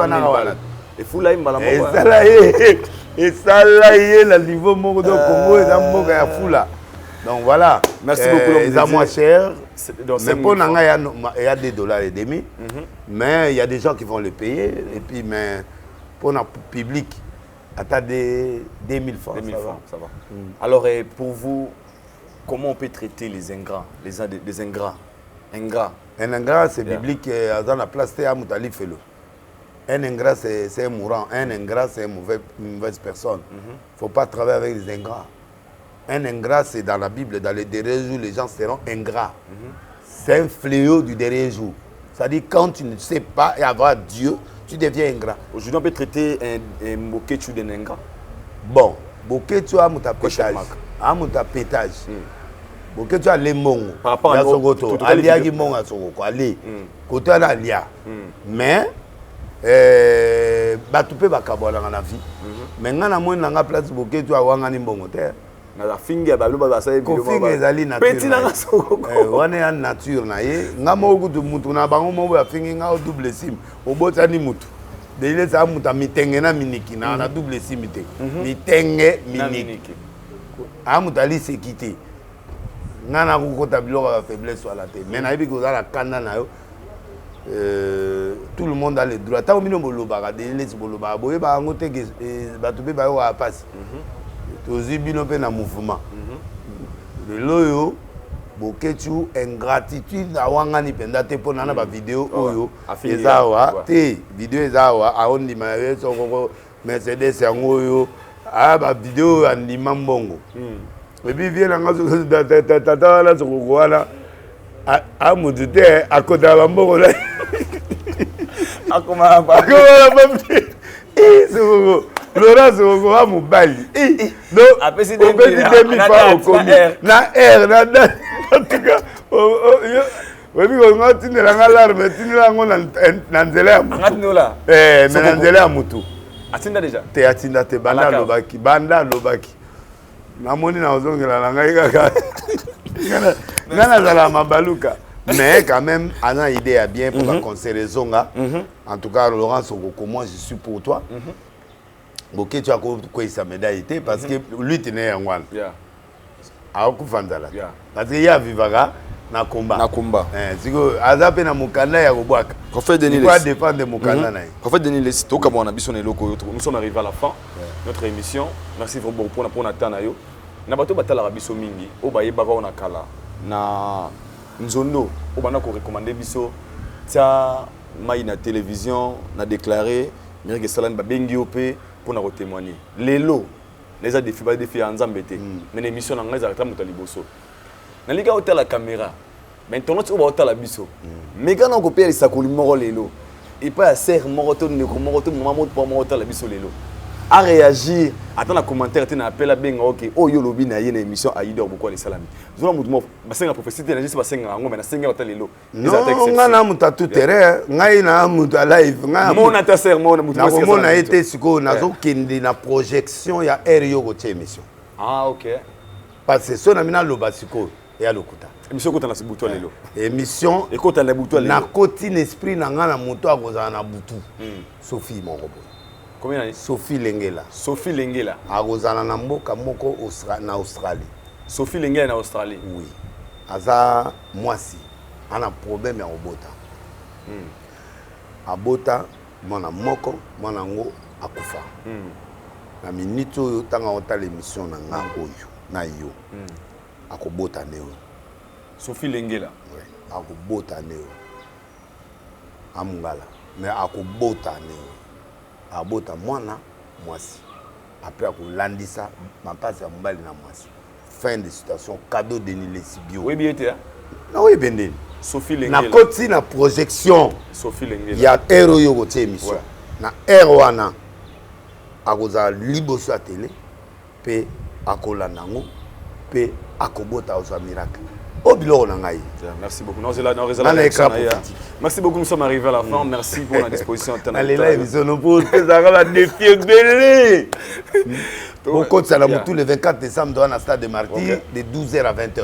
et fou là, et ça là, le niveau du Congo est dans le Foula. Donc voilà. Merci beaucoup. C'est moins cher. Mais pour nous, il y a $2 et demi. Mais il y a des gens qui vont le payer. Et puis, mais pour notre public, à des 2000 francs. 2000 francs, ça va. Alors, pour vous, comment on peut traiter les ingrats, les ingrats? Un ingrat, c'est biblique. Dans la place, c'est Amoutali Felo. Un ingrat, c'est un mourant. Un ingrat, c'est une mauvaise personne. Il ne faut pas travailler avec les ingrats. Un ingrat, c'est dans la Bible, dans les derniers jours, les gens seront ingrats. C'est un fléau du dernier jour. C'est-à-dire, quand tu ne sais pas et avoir Dieu, tu deviens ingrat. Aujourd'hui, on peut traiter un Boketu d'un ingrat. Bon, Boketu a mon pétage. A mon pétage. Boketu a les monts. Par rapport à Sokoto. Alia qui monts à Sokoko. Allez. Côté à l'Alia. Mais, Batoupe Bakabo dans la vie. Mais on a moins de place Boketu à Wangani Bongoter. Na finga ba loba ba sai ko finga ezali nature petit na soko wana ya nature na ye ngamo kutu mutu na bango mo ya finga nga double sim obota ni mutu dele za muta mitenge na miniki na double sim te mitenge miniki amuta li sekité ngana kokota biloko ya faiblesse wala te mais na yebi ko za la kanda na yo tout le monde a le droit ta omino boloba dele si boloba boye ba ngote ba to be ba yo a passe tozi bino pe na mouvement lelo yo Boketu ingratitude awangani penda te pona na ba vidéo oyo ezawa te vidéo ezawa aondima yeso koko Mercedes yango yo ba vidéo andima mbongo et puis vient nga tata la soko wala a mudute akoda ba mbongo la akoma ba soko Laurent Soko a mobali. Donc, on peut dire demi-fois au commis. Na R, na date. En tout cas, oui, on a tenu l'alarme, tenu la nzela ya mutu. Mais na nzela ya mutu. Atinda déjà. Te atinda te banda lobaki, banda lobaki. Na moni na ozongela la ngai kaka. Ngana zala mabaluka. Mais quand même, on a une idée à bien pour la conseiller zonga. En tout cas, Laurent Soko, moi je suis pour toi. Boketu a quoi sa médaille parce que lui tenait en one. A okufandala. Parce que ya vivara na combat. Na combat. Siko azape na mukanda ya kobwaka. Prophète Denis. Il va défendre mukanda na. Prophète Denis les to comme on a biso na loko. Nous sommes arrivés à la fin de notre émission. Merci vraiment pour na tana yo. Na bato batala biso mingi. O ba yeba ba na kala. Na nzondo o bana ko recommander biso tia mai na télévision na déclarer Mireke Salan ba bengi opé pour nous témoigner. Les lots, les a défis en Zambété. Mais l'émission en anglais, c'est un liboso. Dans les gars, on a la caméra. Maintenant, on va la biso. Mais quand on copie les sacolis morts les lots, et pas à serre moroto, moroto, maman pour moroto la biso les lots. À réagir, attends la commentaire, tu appelles à ben ok, oh yo lobi na yé na émission Aïdor beaucoup les salami. Zona mouvement, basenga prophétie, tu n'as juste basenga ngo mais na senga hôtel les lots. Non, on a muta tout terrain, ngai na muta live, ngai. Mon ata serre mon muta. Na mon a été siko na zo kende na projection ya RYO ko émission. Ah OK. Parce que so na mina loba siko ya lokuta. Émission kota na sibuto les lots. Émission et kota na buto les lots. Na koti n'esprit na nga na moto akozana na butu. Sophie mon robot. Combien d'années? Sophie Lengela. Sophie Lengela. Arozana na mboka moko na Australie. Sophie Lengela na Australie. Oui. Aza mwasi. Ana problème ya obota. Abota mwana moko mwana ngo akufa. Na minute oyo tanga ota l'émission na nga oyo na yo. Akobota neo. Sophie Lengela. Oui. Akobota neo. Amungala. Mais akobota neo. Abota mwana mwasi après akulandisa mapasi ya mbali na mwasi fin de situation cadeau de Nilesibio oui bien été na oui bendeni Sophie Lengela na koti na projection Sophie Lengela ya ero yo kote émission na ero wana akoza liboso ya télé pe akolanda ngo pe akobota osa miracle Obilo Nangaï. Merci beaucoup. Merci beaucoup. Nous sommes arrivés à la fin. Merci pour la disposition. Allez là, ils sont pour Au côté Salamoutou, le 24 décembre, dans le stade de Martyrs, de 12h à 20h.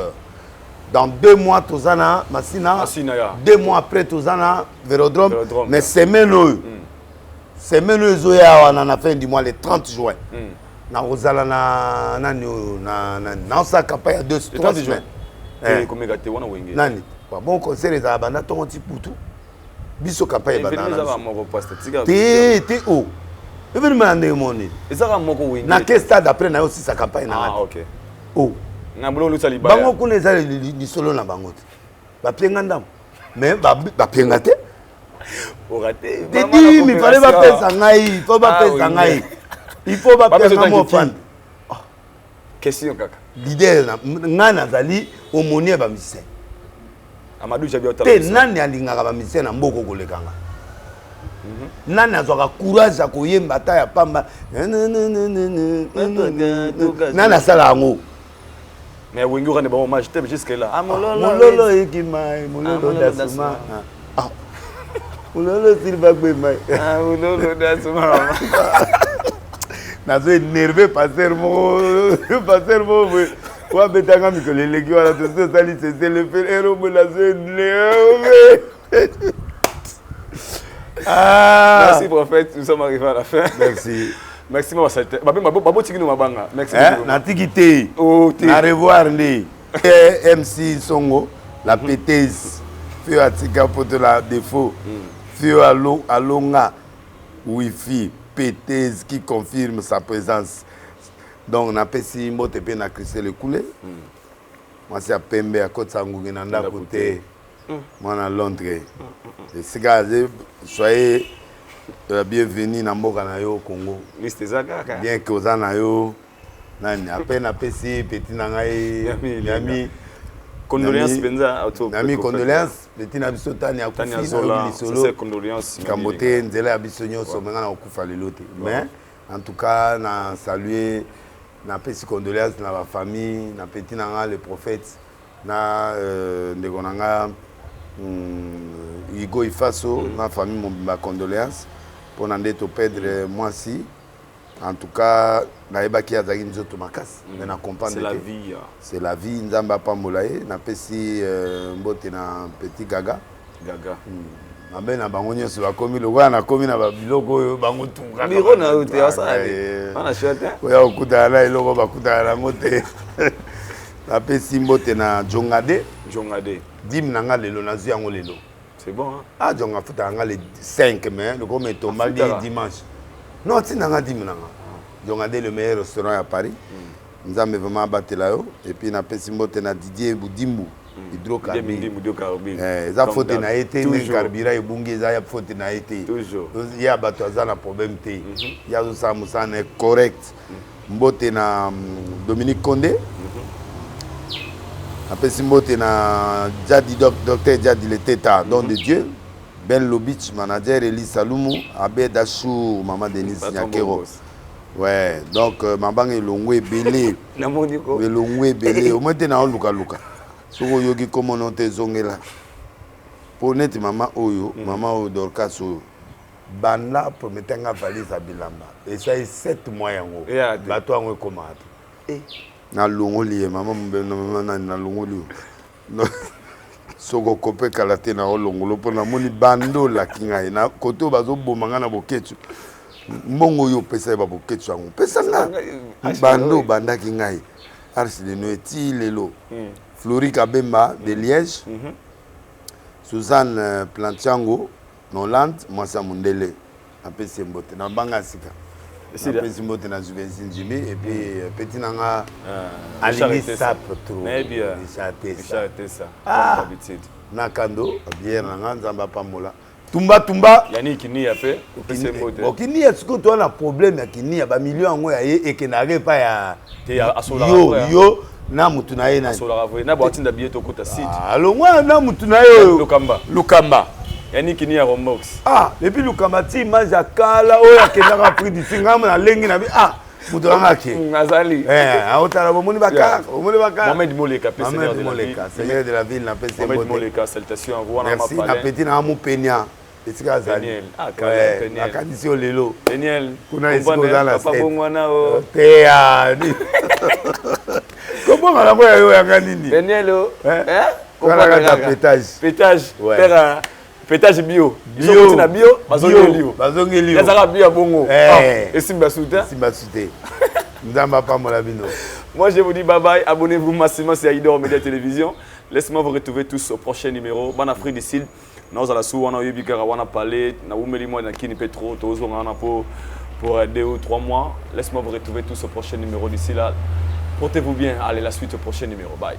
Dans 2 mois, Tozana, Massina. 2 mois après, Tozana, Vélodrome. Mais semaine où Zoya, on en a fait du mois le 30 juin. Na Rosala na sa campagne 2-3 semaines. Nani bon concert les abanda ton petit poutou biso campagne banana te o événement ndé moni ezaka moko wingi na quel stade après na aussi sa campagne na OK oh na bolo lu sali ba bango kuna ezali ni solo na bango ba penga ndam mais ba penga te o raté te di mi fallait ba pesa ngai faut ba pesa ngai il faut ba pesa mo fan question kaka leader na ngana zali omoni ba musicien Amadou Jabi te nani alingaka ba musicien na mboko kolekanga nani azwaka courage ya koyemba ta ya pamba nani asala yango mais wengi okande ba hommage te jusque là mololo ekimai mololo dasuma mololo silva gbemai mololo dasuma nazo énervé passer mo wa betanga mikolo eleki wana tosali c'est le fait héros mo nazo énervé. Merci prophète, nous sommes arrivés à la fin. Merci. Merci moi ça. Babo tiki no mabanga. Merci. Na tikité. Oh, na revoir ndi. MC Songo, la pétesse. Fio atika poto la défaut. Fio alonga wifi pétesse qui confirme sa présence. Donc on appelle si mbote pe na Christ le coulé. Moi c'est à Pembe à côté sangu na nda côté. Moi à Londres. Et ces gars, soyez bienvenus dans mboka na yo Congo. Liste zakaka. Bien que oza na yo nani appelle PC petit na ngai Miami. Condoléances benza auto. Nami condoléances petit na biso tani ya kufi solo. C'est condoléances. Kambote nzela ya biso nyonso menga na okufa lelo te. Mais en tout cas na saluer na PC condoléances na ba famille na petit na nga le prophète na ndeko na nga Igo Ifaso, ma famille, ma condoléance pour n'en perdre moi si. En tout cas, c'est la vie. C'est la vie. Nzamba Pamolaye, na pesi mbote na petit gaga. Gaga. Mabe na bango nyonso bakomi lokola na komi na biloko bango tunga. Biro na ute asali. Bana chete. Oya okuta na eloko bakuta na ngote. Na pesi mbote na Jongade. Jongade. Dim nanga lelo nazu yango lelo. C'est bon hein. Ah jonga futa nga le 5 mais le comme tombali dimanche. Non, ti nanga dim nanga. Jongade le meilleur restaurant à Paris. Nzambe vraiment batela yo et puis na pesi mbote na Didier Boudimbu. Hydrocarbure. Ça faute na été le carburant et bungi ça ya faute na été. Toujours. Il y a bato azana problème té. Il y a ça musane correct. Mbote na Dominique Condé. Après Simbote na Jadi docteur Jadi le Teta don de Dieu Ben Lobich manager Eli Salumu Abe Dachou maman Denise Nyakero. Ouais donc mabang elongwe belé elongwe belé au moins na luka luka soko yogi comme non te zongela pour net maman oyo maman o Dorcas oyo banda prometanga valise à Bilamba et ça est 7 mois yango bato yango komata na longoli mama mbena na longoli soko kopé kalate na longolo pona moni bando la kinga na koto bazo bomanga na boketu mbongo yo pesa ba boketu yango pesa na bando banda kinga arsi de noeti lelo Flori Kabemba de Liège Suzanne Plantiango Noland Mwasa Mundele apesi mbote na banga sika. Apesi mbote na Juventus Jimmy et puis petit nanga Ali Sap trop. Mais bien. Richard ça. Comme d'habitude. Nakando bien nanga nzamba pamola. Tumba yani kini ape opese mbote. Okini est-ce toi na problème ya kini ya ba million ngo ya ye ekenare pa ya te asola yo na mutu na ye na asola vrai na boatinda billet to kota site. Alongwa na mutu na yo Lukamba. Yani kini ya Rombox. Et puis Lukamba ti image akala oya kendaka prix du singama na lengi na bi mutu nga ki. Ngazali. Aotala bomoni baka, Mohamed Moleka, seigneur de la ville na pese Mohamed Moleka, salutations à vous. Merci na petit na mu Penya. Etika Zali. Peniel. Na kanisi o lelo. Peniel. Kuna isiko za la papa bongwana o. Teya. Comment la boya yo yanga nini? Peniel o. Comment la pétage? Pétage. Pera pétage bio. Ils sont na bio, bazongeli. Bazongeli. Yazaka bio bongo. Et Simba Souta. Simba Souté. Ndamba pa mola bino. Moi je vous dis bye bye, abonnez-vous massivement sur Aïdor Média Télévision. Laissez-moi vous retrouver tous au prochain numéro. Bon Afrique du Sud. Nous allons sous on a eu bigara on a parlé, na umeli moi na kini petro, tozo on a pour 2 ou 3 mois. Laissez-moi vous retrouver tous au prochain numéro d'ici là. Portez-vous bien, allez la suite au prochain numéro. Bye.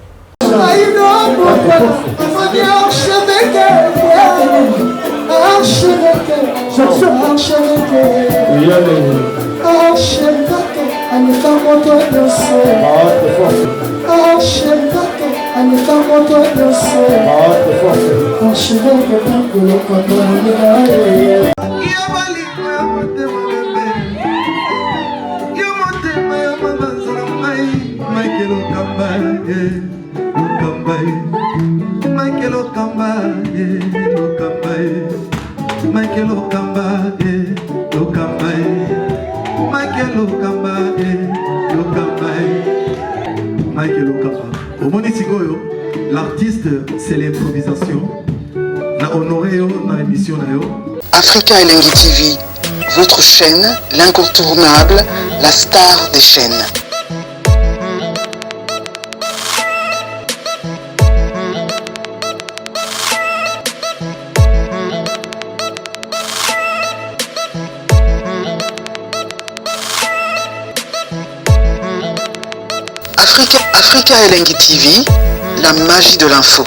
L'artiste, c'est l'improvisation. Na honoré dans l'émission. Africa Elengi TV, votre chaîne, l'incontournable, la star des chaînes. Africa Elengi TV, la magie de l'info.